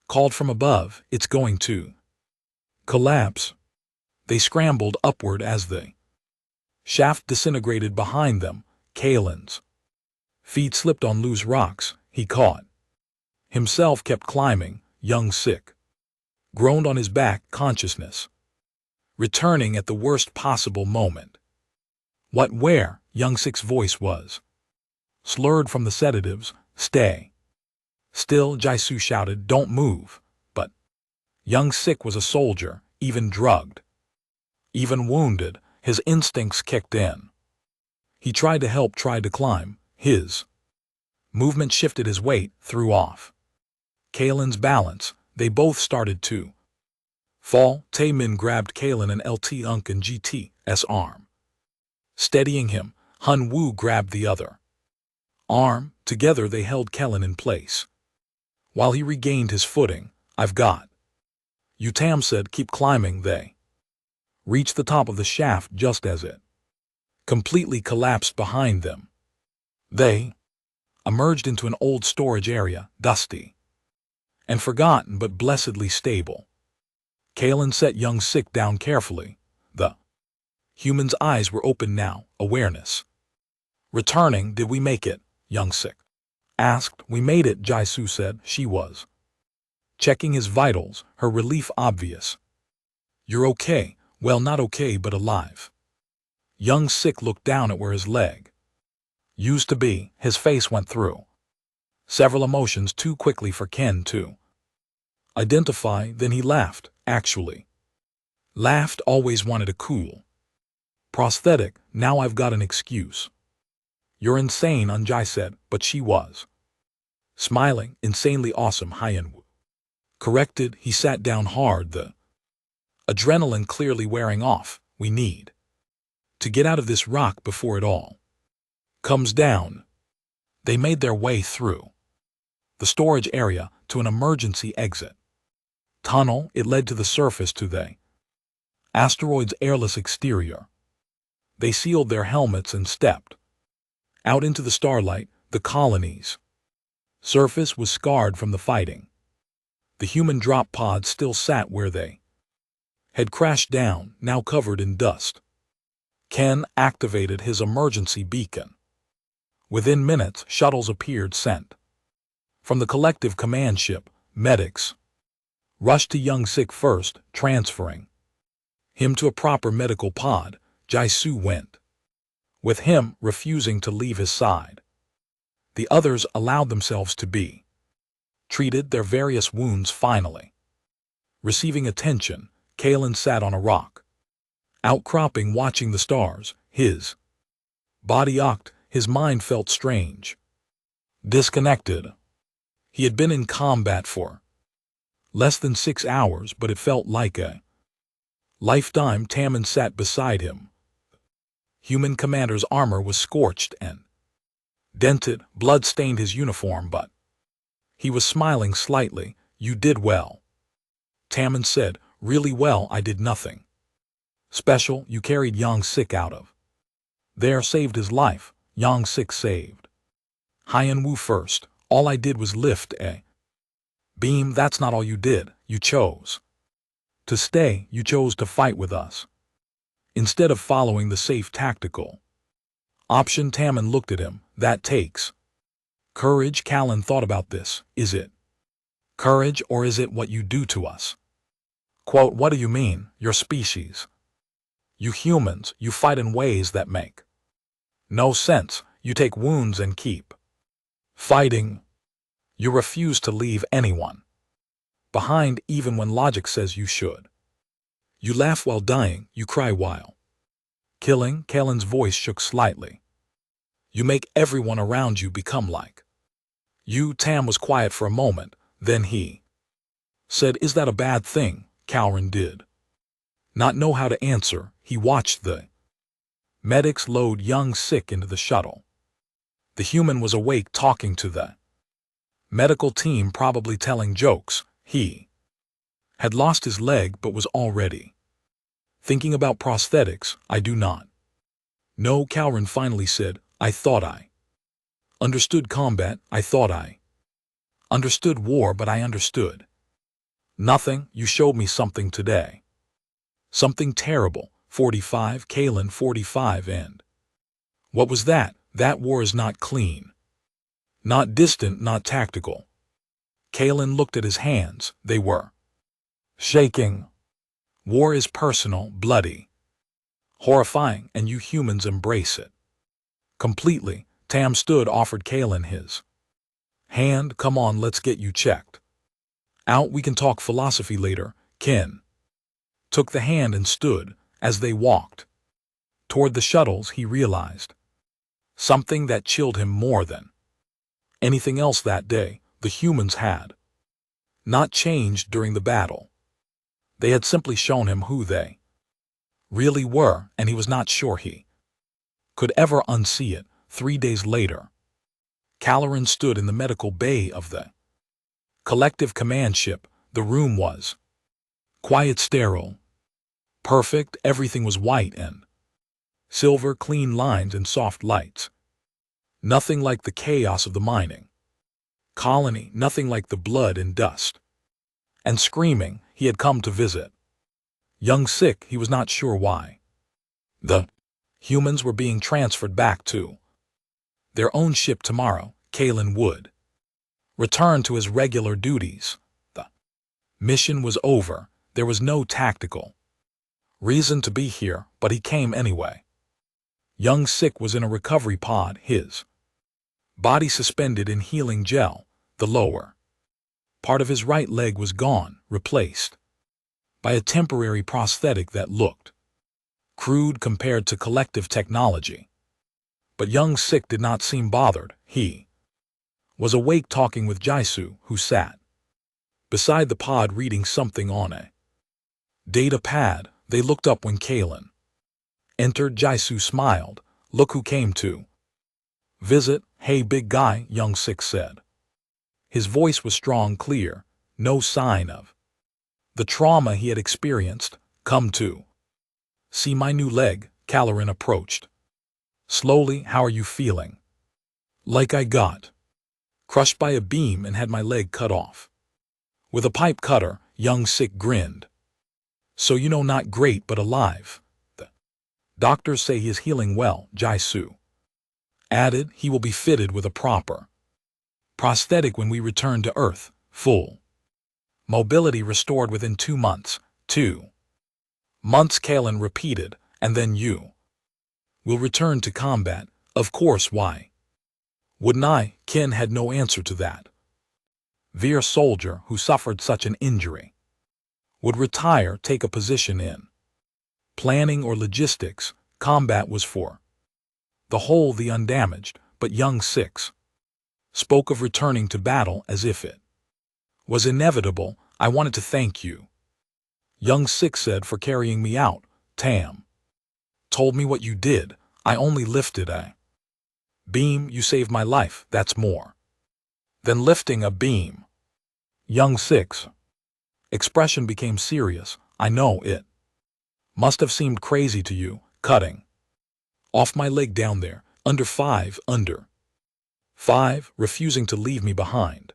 Speaker 1: called from above, it's going to collapse. They scrambled upward as the shaft disintegrated behind them. Kalen's feet slipped on loose rocks. He caught himself, kept climbing. Young Sik groaned on his back, consciousness returning at the worst possible moment. What, where? Young Sik's voice was slurred from the sedatives. Stay still, Jaisu shouted, don't move. But Young Sik was a soldier, even drugged, even wounded. His instincts kicked in. He tried to help, tried to climb. His movement shifted, his weight threw off Kalen's balance. They both started to fall. Taemin grabbed Kalen and LT Unk and GT's arm, steadying him. Hun Wu grabbed the other arm. Together they held Kalen in place while he regained his footing. I've got you, Tam said, keep climbing. They reached the top of the shaft just as it completely collapsed behind them. They emerged into an old storage area, dusty and forgotten but blessedly stable. Kalen set Young Sik down carefully. The human's eyes were open now, awareness returning. Did we make it? Young Sik asked. We made it, Jaisu said. She was checking his vitals, her relief obvious. You're okay. Well, not okay, but alive. Young Sik looked down at where his leg used to be. His face went through several emotions too quickly for Ken to identify. Then he laughed, actually. Laughed. Always wanted a cool prosthetic. Now I've got an excuse. You're insane, Unjai said, but she was smiling. Insanely awesome, Hyen Wu corrected. He sat down hard, the adrenaline clearly wearing off. We need to get out of this rock before it all comes down. They made their way through the storage area to an emergency exit tunnel. It led to the surface, to the asteroid's airless exterior. They sealed their helmets and stepped out into the starlight. The colony's surface was scarred from the fighting. The human drop pods still sat where they had crashed down, now covered in dust. Ken activated his emergency beacon. Within minutes, shuttles appeared, sent from the collective command ship. Medics rushed to Young Sik first, transferring him to a proper medical pod. Jaisu went with him, refusing to leave his side. The others allowed themselves to be treated, their various wounds finally receiving attention. Kalen sat on a rock outcropping, watching the stars. His body ached, his mind felt strange, disconnected. He had been in combat for less than 6 hours, but it felt like a lifetime. Taemin sat beside him. Human commander's armor was scorched and dented, blood stained his uniform, but he was smiling slightly. You did well, Taemin said. Really well. I did nothing special. You carried Young Sik out of there, saved his life. Young Sik saved Hyen Wu first. All I did was lift a beam. That's not all you did. You chose to stay. You chose to fight with us instead of following the safe tactical option. Taemin looked at him. That takes courage. Kalen thought about this. Is it courage, or is it what you do to us? Quote, what do you mean? Your species. You humans, you fight in ways that make no sense. You take wounds and keep fighting. You refuse to leave anyone behind, even when logic says you should. You laugh while dying. You cry while killing. Kalen's voice shook slightly. You make everyone around you become like you. Tam was quiet for a moment. Then he said, is that a bad thing? Kalran did not know how to answer. He watched the Medics load Young Sik into the shuttle. The human was awake talking to the medical team, probably telling jokes. He had lost his leg but was already thinking about prosthetics. I do not know, Calren finally said. I thought I understood combat. I thought I understood war, but I understood nothing. You showed me something today. Something terrible. 45, Kalen 45, and what was that? That war is not clean. Not distant, not tactical. Kalen looked at his hands. They were shaking. War is personal, bloody, horrifying, and you humans embrace it completely. Tam stood, offered Kalen his hand. Come on, let's get you checked out. We can talk philosophy later. Ken took the hand and stood. As they walked toward the shuttles, he realized something that chilled him more than anything else that day. The humans had not changed during the battle. They had simply shown him who they really were, and he was not sure he could ever unsee it. 3 days later, Calren stood in the medical bay of the collective command ship. The room was quiet, sterile, perfect. Everything was white and silver, clean lines and soft lights. Nothing like the chaos of the mining colony, nothing like the blood and dust and screaming he had come to visit. Young Sik, he was not sure why. The humans were being transferred back to their own ship tomorrow. Kalen would return to his regular duties. The mission was over. There was no tactical reason to be here, but he came anyway. Young Sik was in a recovery pod, his body suspended in healing gel. The lower part of his right leg was gone, replaced by a temporary prosthetic that looked crude compared to collective technology. But Young Sik did not seem bothered. He was awake, talking with Jaisu, who sat beside the pod reading something on a data pad. They looked up when Kalen entered. Jaisu smiled. Look who came to visit. Hey, big guy, Young Sik said. His voice was strong, clear, no sign of the trauma he had experienced. Come to see my new leg. Calren approached slowly. How are you feeling? Like I got crushed by a beam and had my leg cut off with a pipe cutter. Young Sik grinned. So you know, not great but alive. The doctors say he is healing well. Jaisu added, he will be fitted with a proper prosthetic when we return to Earth. Full mobility restored within 2 months. 2 months, Kalen repeated, and then you will return to combat. Of course, why wouldn't I? Ken had no answer to that. Veer soldier who suffered such an injury would retire, take a position in planning or logistics. Combat was for the whole, the undamaged. But Young Sik spoke of returning to battle as if it was inevitable. I wanted to thank you, Young Sik said, for carrying me out. Tam told me what you did. I only lifted a beam. You saved my life. That's more than lifting a beam. Young Sik's expression became serious. I know it must have seemed crazy to you, cutting off my leg down there, under 5, refusing to leave me behind.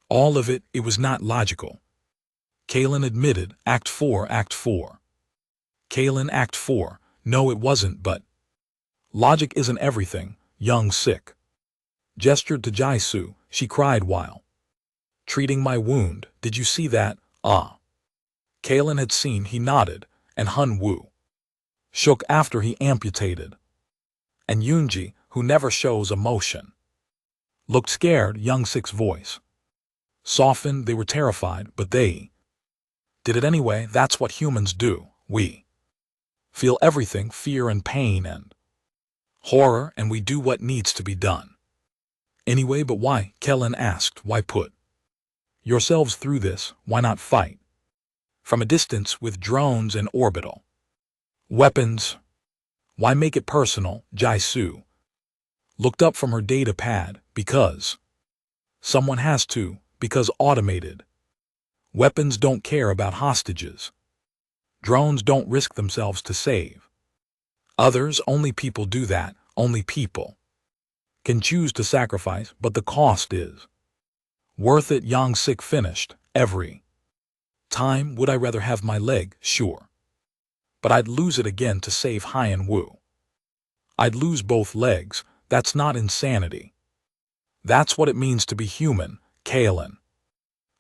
Speaker 1: All of it, it was not logical. Kalen admitted. Act 4. Kalen, Act 4. No, it wasn't, but logic isn't everything. Young Sik gestured to Jaisu. She cried while treating my wound. Did you see that? Ah. Kalen had seen. He nodded, and Hun Woo shook after he amputated. And Yoonji, who never shows emotion, looked scared. Young Sik's voice softened. They were terrified, but they did it anyway. That's what humans do. We feel everything, fear and pain and horror, and we do what needs to be done anyway. But why? Kellen asked. Why put yourselves through this? Why not fight from a distance with drones and orbital weapons? Why make it personal? Jai-Su looked up from her data pad. Because someone has to, because automated. Weapons don't care about hostages. Drones don't risk themselves to save. Others, only people do that, only people can choose to sacrifice, but the cost is worth it. Yang Sik finished. Every time would I rather have my leg, sure. But I'd lose it again to save Haiyan Wu. I'd lose both legs. That's not insanity. That's what it means to be human. Kalen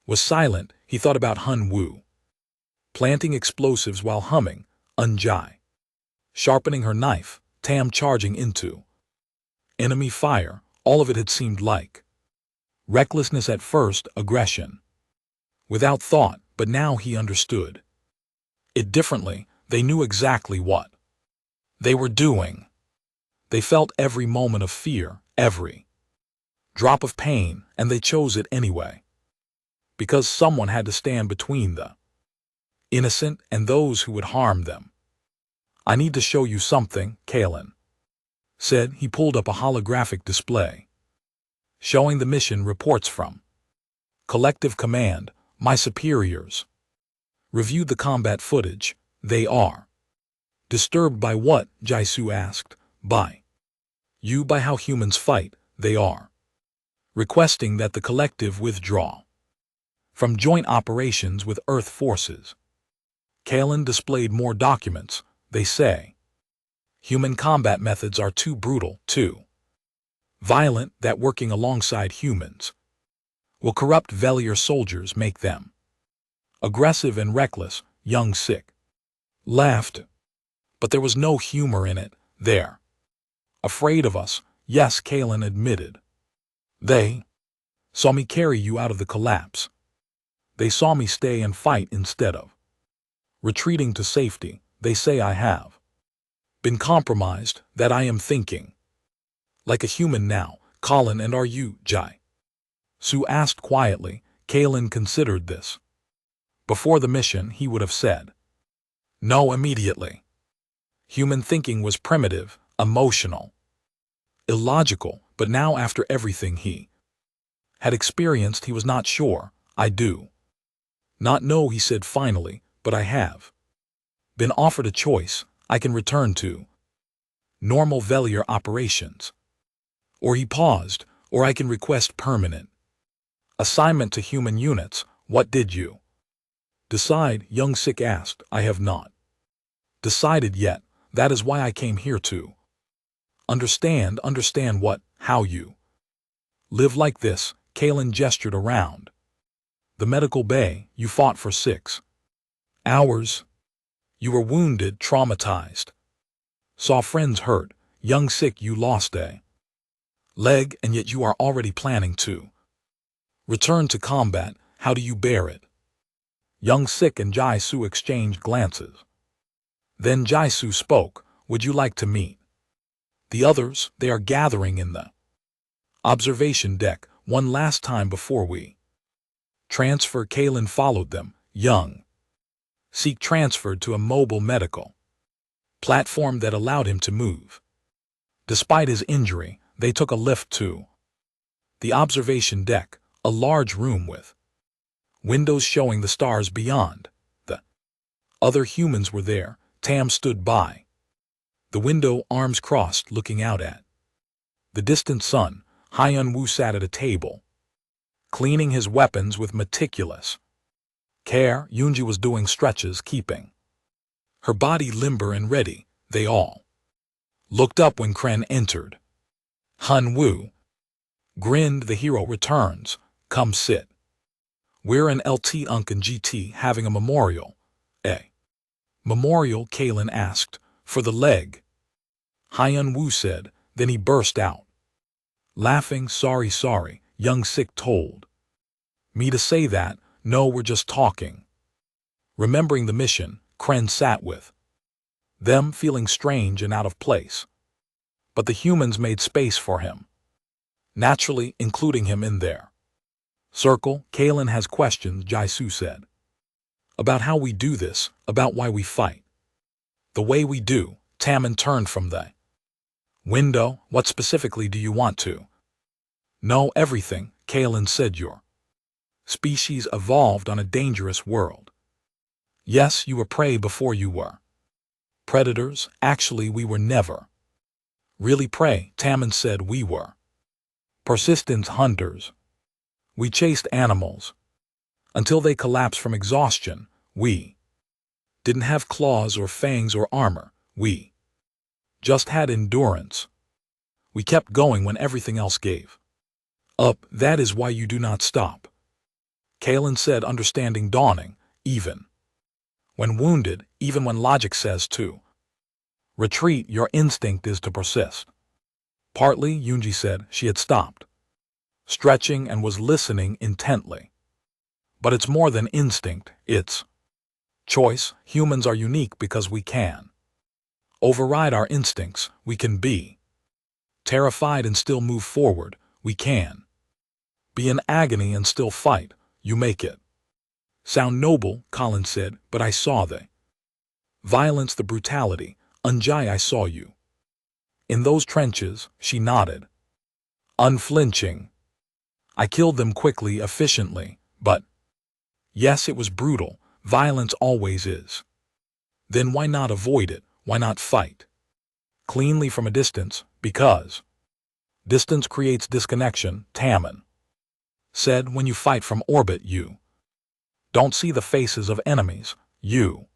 Speaker 1: was silent. He thought about Han Wu planting explosives while humming, Unjai sharpening her knife, Tam charging into enemy fire. All of it had seemed like recklessness at first, aggression without thought, but now he understood it differently. They knew exactly what they were doing. They felt every moment of fear, every drop of pain, and they chose it anyway. Because someone had to stand between the innocent and those who would harm them. I need to show you something, Kalen said. He pulled up a holographic display showing the mission reports from Collective Command. My superiors reviewed the combat footage. They are disturbed by what? Jai-Su asked. By how humans fight. They are requesting that the collective withdraw from joint operations with Earth forces. Kalen displayed more documents. They say human combat methods are too brutal, too violent, that working alongside humans will corrupt Velier soldiers, make them aggressive and reckless. Young Sik laughed. But there was no humor in it. They're afraid of us. Yes, Kalen admitted. They saw me carry you out of the collapse. They saw me stay and fight instead of retreating to safety. They say I have been compromised, that I am thinking like a human now. Colin, and are you? Jai-Su asked quietly. Kalen considered this. Before the mission, he would have said no immediately. Human thinking was primitive, emotional, illogical, but now after everything he had experienced, he was not sure. I do not know, he said finally, but I have been offered a choice. I can return to normal Velier operations. Or he paused, or I can request permanent assignment to human units. What did you decide? Young Sik asked. I have not decided yet. That is why I came here to understand what, how you live like this. Kalen gestured around the medical bay. You fought for 6 hours. You were wounded, traumatized. Saw friends hurt. Young Sik, you lost a leg, and yet you are already planning to return to combat. How do you bear it? Young Sik and Jai-Su exchanged glances. Then Jai-Su spoke. Would you like to meet the others? They are gathering in the observation deck one last time before we transfer. Kalen followed them. Young Sik transferred to a mobile medical platform that allowed him to move. Despite his injury, they took a lift to the observation deck, a large room with windows showing the stars beyond. The other humans were there. Tam stood by the window, arms crossed, looking out at the distant sun. Haiyan Wu sat at a table, cleaning his weapons with meticulous care. Yunji was doing stretches, keeping her body limber and ready. They all looked up when Kren entered. Han Wu grinned. The hero returns. Come sit. We're an LT Uncan GT having a memorial. A memorial? Kalen asked. For the leg, Haiyan Wu said. Then he burst out laughing. Sorry, Young Sik told me to say that. No, we're just talking. Remembering the mission, Kren sat with them, feeling strange and out of place. But the humans made space for him, naturally including him in their circle. Kalen has questions, Jai-Su said. About how we do this, about why we fight the way we do. Tammin turned from the window. What specifically do you want to know? Everything, Kalen said. Your species evolved on a dangerous world. Yes, you were prey before you were predators. Actually, we were never really prey, Tammin said. We were persistent hunters. We chased animals until they collapsed from exhaustion. We didn't have claws or fangs or armor. We just had endurance. We kept going when everything else gave up. That is why you do not stop, Kalen said, understanding dawning. Even when wounded, even when logic says to retreat, your instinct is to persist. Partly, Yunji said. She had stopped stretching and was listening intently. But it's more than instinct, it's choice. Humans are unique because we can override our instincts. We can be terrified and still move forward. We can be in agony and still fight. You make it sound noble, Colin said, but I saw the violence, the brutality. Unjai, I saw you in those trenches. She nodded, unflinching. I killed them quickly, efficiently, but yes, it was brutal. Violence always is. Then why not avoid it? Why not fight cleanly from a distance? Because distance creates disconnection, Tammin said. When you fight from orbit, you don't see the faces of enemies. You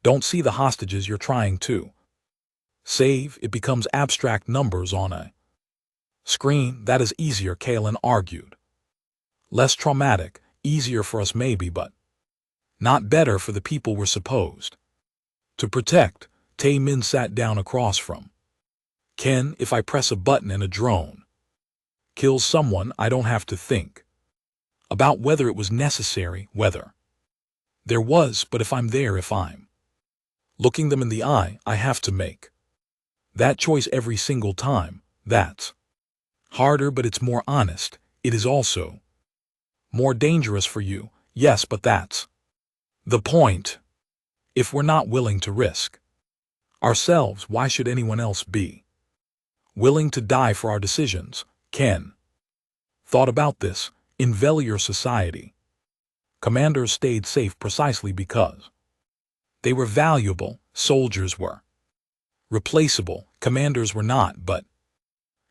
Speaker 1: don't see the hostages you're trying to save. It becomes abstract numbers on a screen. That is easier, Kalen argued. Less traumatic, easier for us maybe, but not better for the people we're supposed to protect. Tae Min sat down across from Ken. If I press a button and a drone kills someone, I don't have to think about whether it was necessary, whether there was, but if I'm there, if I'm looking them in the eye, I have to make that choice every single time. That's harder, but it's more honest. It is also more dangerous for you. Yes, but that's the point. If we're not willing to risk ourselves, why should anyone else be willing to die for our decisions? Ken thought about this. In Velier society, commanders stayed safe precisely because they were valuable. Soldiers were replaceable. Commanders were not, but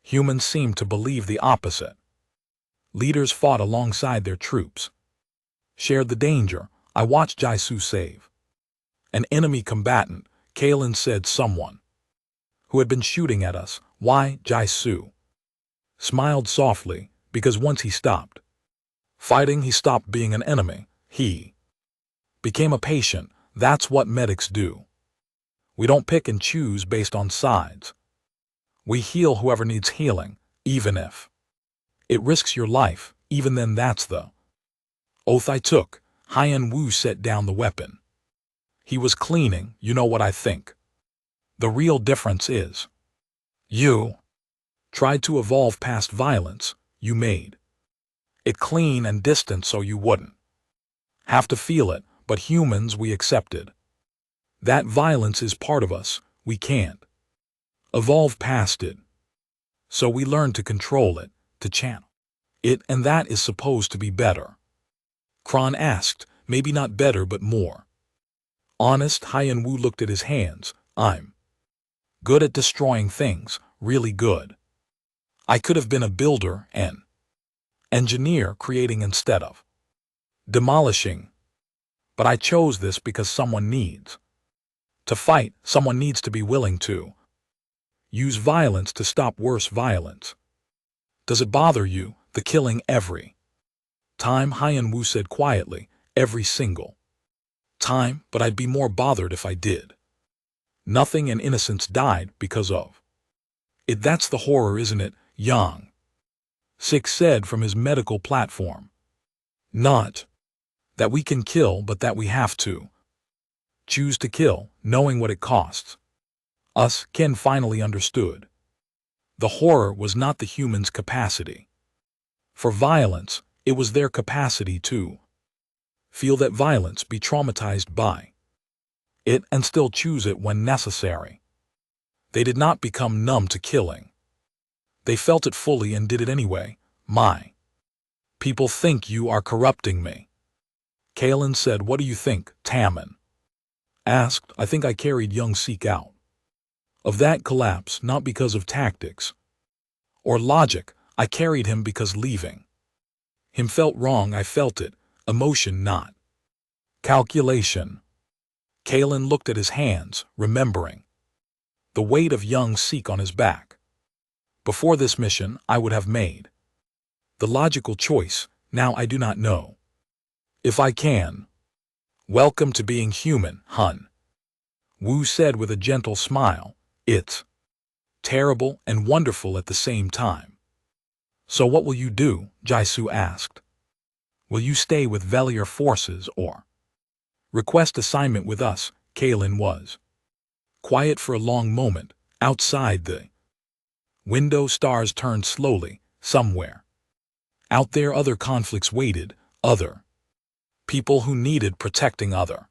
Speaker 1: humans seemed to believe the opposite. Leaders fought alongside their troops, shared the danger. I watched Jaisu save an enemy combatant, Kalen said. Someone who had been shooting at us. Why? Jaisu smiled softly. Because once he stopped fighting, he stopped being an enemy. He became a patient. That's what medics do. We don't pick and choose based on sides. We heal whoever needs healing, even if it risks your life. Even then, that's the oath I took. Hyen Wu set down the weapon he was cleaning. You know what I think? The real difference is you tried to evolve past violence. You made it clean and distant so you wouldn't have to feel it. But humans, we accepted that violence is part of us. We can't evolve past it. So we learned to control it, to channel it, and that is supposed to be better. Kron asked, maybe not better, but more honest. Hyen Wu looked at his hands. I'm good at destroying things, really good. I could have been a builder, an engineer, creating instead of demolishing. But I chose this because someone needs to fight. Someone needs to be willing to use violence to stop worse violence. Does it bother you, the killing every time? Hyen Wu said quietly. Every single time, but I'd be more bothered if I did nothing and innocents died because of it. That's the horror, isn't it? Yang Six said from his medical platform. Not that we can kill, but that we have to choose to kill, knowing what it costs us. Ken finally understood. The horror was not the humans' capacity for violence, it was their capacity to feel that violence, be traumatized by it, and still choose it when necessary. They did not become numb to killing. They felt it fully and did it anyway. My people think you are corrupting me. Kalen said, what do you think? Tammin asked. I think I carried young Seek out of that collapse, not because of tactics or logic. I carried him because leaving him felt wrong. I felt it. Emotion, not calculation. Kalen looked at his hands, remembering the weight of young Seek on his back. Before this mission, I would have made the logical choice. Now I do not know if I can. Welcome to being human, Hun. Wu said with a gentle smile. It's terrible and wonderful at the same time. So what will you do? Jaisu asked. Will you stay with Velier forces or request assignment with us? Kalen was quiet for a long moment. Outside the window, stars turned slowly. Somewhere out there, other conflicts waited, other people who needed protecting, other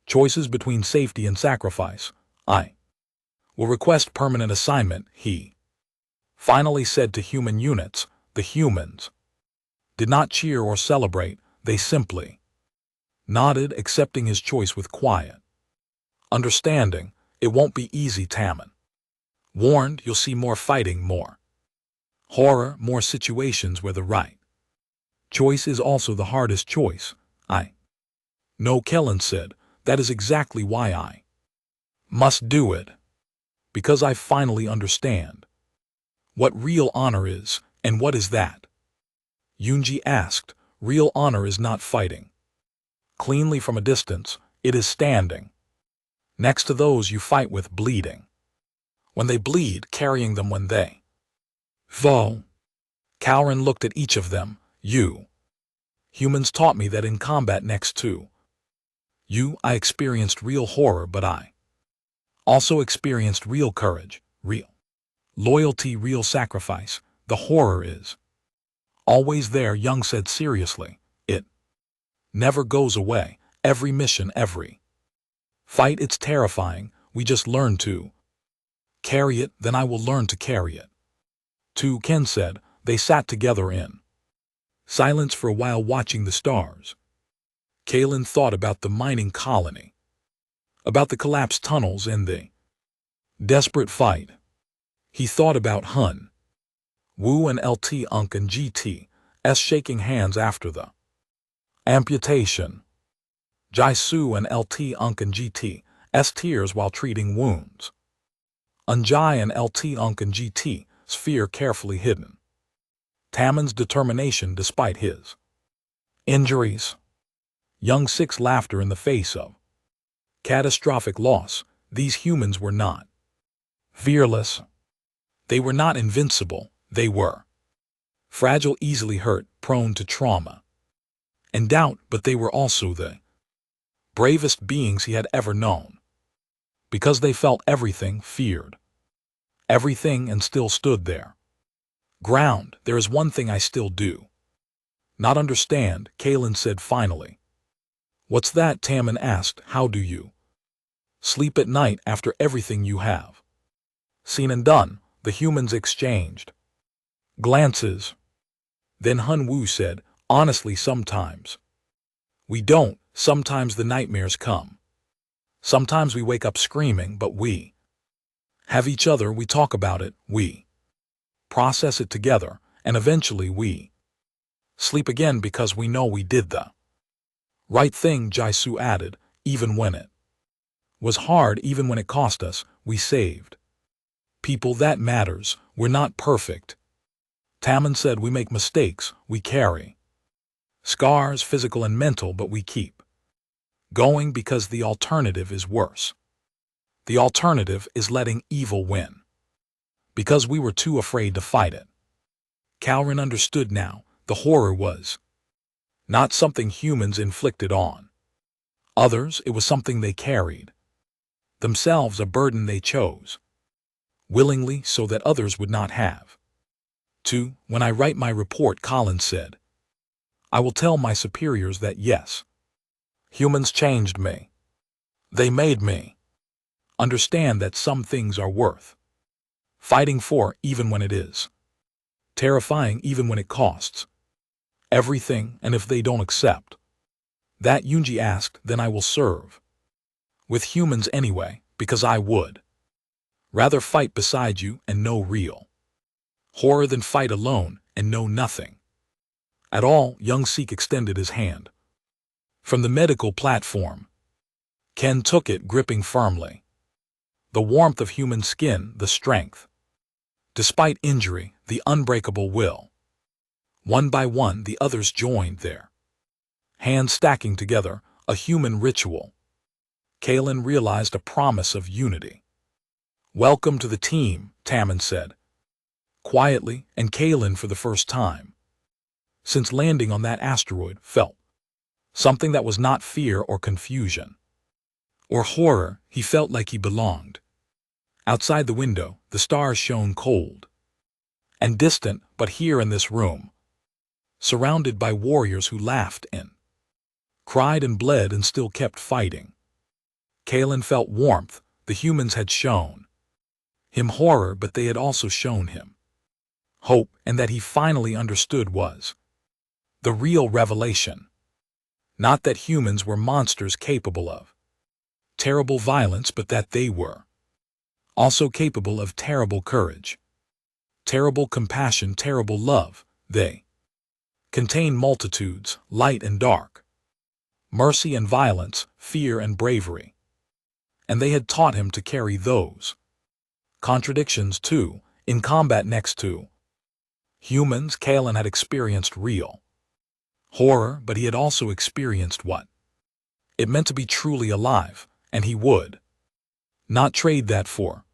Speaker 1: choices between safety and sacrifice. I will request permanent assignment, he finally said to human units. The humans did not cheer or celebrate, they simply nodded, accepting his choice with quiet understanding. It won't be easy, Tammin warned. You'll see more fighting, more horror, more situations where the right choice is also the hardest choice. I know, Kellen said. That is exactly why I must do it. Because I finally understand what real honor is. And what is that? Yunji asked. Real honor is not fighting cleanly from a distance. It is standing next to those you fight with, bleeding when they bleed, carrying them when they fall. Kalrin looked at each of them. You humans taught me that in combat. Next to you, I experienced real horror, but I also experienced real courage, real loyalty, real sacrifice. The horror is always there, Young said seriously. It never goes away. Every mission, every fight, it's terrifying. We just learn to carry it, then I will learn to carry it too, Ken said. They sat together in silence for a while, watching the stars. Kalen thought about the mining colony, about the collapsed tunnels and the desperate fight. He thought about Hun, Wu and LT Unk and GT's shaking hands after the amputation. Jaisu and LT Unk and GT's tears while treating wounds. Unjai and LT Unk and GT's fear carefully hidden. Tammin's determination despite his injuries. Young Six laughter in the face of catastrophic loss. These humans were not fearless. They were not invincible. They were fragile, easily hurt, prone to trauma and doubt, but they were also the bravest beings he had ever known. Because they felt everything, feared everything, and still stood there. Ground. There is one thing I still do not understand, Kalen said finally. What's that? Tammin asked. How do you sleep at night after everything you have seen and done? The humans exchanged glances. Then Hun Wu said, honestly, sometimes we don't. Sometimes the nightmares come. Sometimes we wake up screaming, but we have each other. We talk about it. We process it together, and eventually we sleep again because we know we did the right thing, Jaisu added. Even when it was hard, even when it cost us, we saved people. That matters. We're not perfect. Tammin said, we make mistakes, we carry scars, physical and mental, but we keep going because the alternative is worse. The alternative is letting evil win. Because we were too afraid to fight it. Kalrin understood now. The horror was not something humans inflicted on others, it was something they carried themselves, a burden they chose willingly so that others would not have to. When I write my report, Collins said, I will tell my superiors that yes, humans changed me. They made me Understand that some things are worth fighting for even when it is terrifying, even when it costs everything. And if they don't accept that, Yunji asked, then I will serve with humans anyway, because I would rather fight beside you and know real horror than fight alone and know nothing at all. Young Sik extended his hand from the medical platform. Ken took it, gripping firmly. The warmth of human skin, the strength despite injury, the unbreakable will. One by one, the others joined their hands, stacking together, a human ritual. Kalen realized a promise of unity. Welcome to the team, Tammin said quietly, and Kalen, for the first time since landing on that asteroid, felt something that was not fear or confusion or horror. He felt like he belonged. Outside the window, the stars shone cold and distant, but here in this room, surrounded by warriors who laughed and cried and bled and still kept fighting, Kalen felt warmth. The humans had shown him horror, but they had also shown him hope, and that he finally understood was the real revelation. Not that humans were monsters capable of terrible violence, but that they were also capable of terrible courage, terrible compassion, terrible love. They contain multitudes, light and dark, mercy and violence, fear and bravery. And they had taught him to carry those contradictions too, in combat next to humans. Kalen had experienced real horror, but he had also experienced what it meant to be truly alive, and he would not trade that for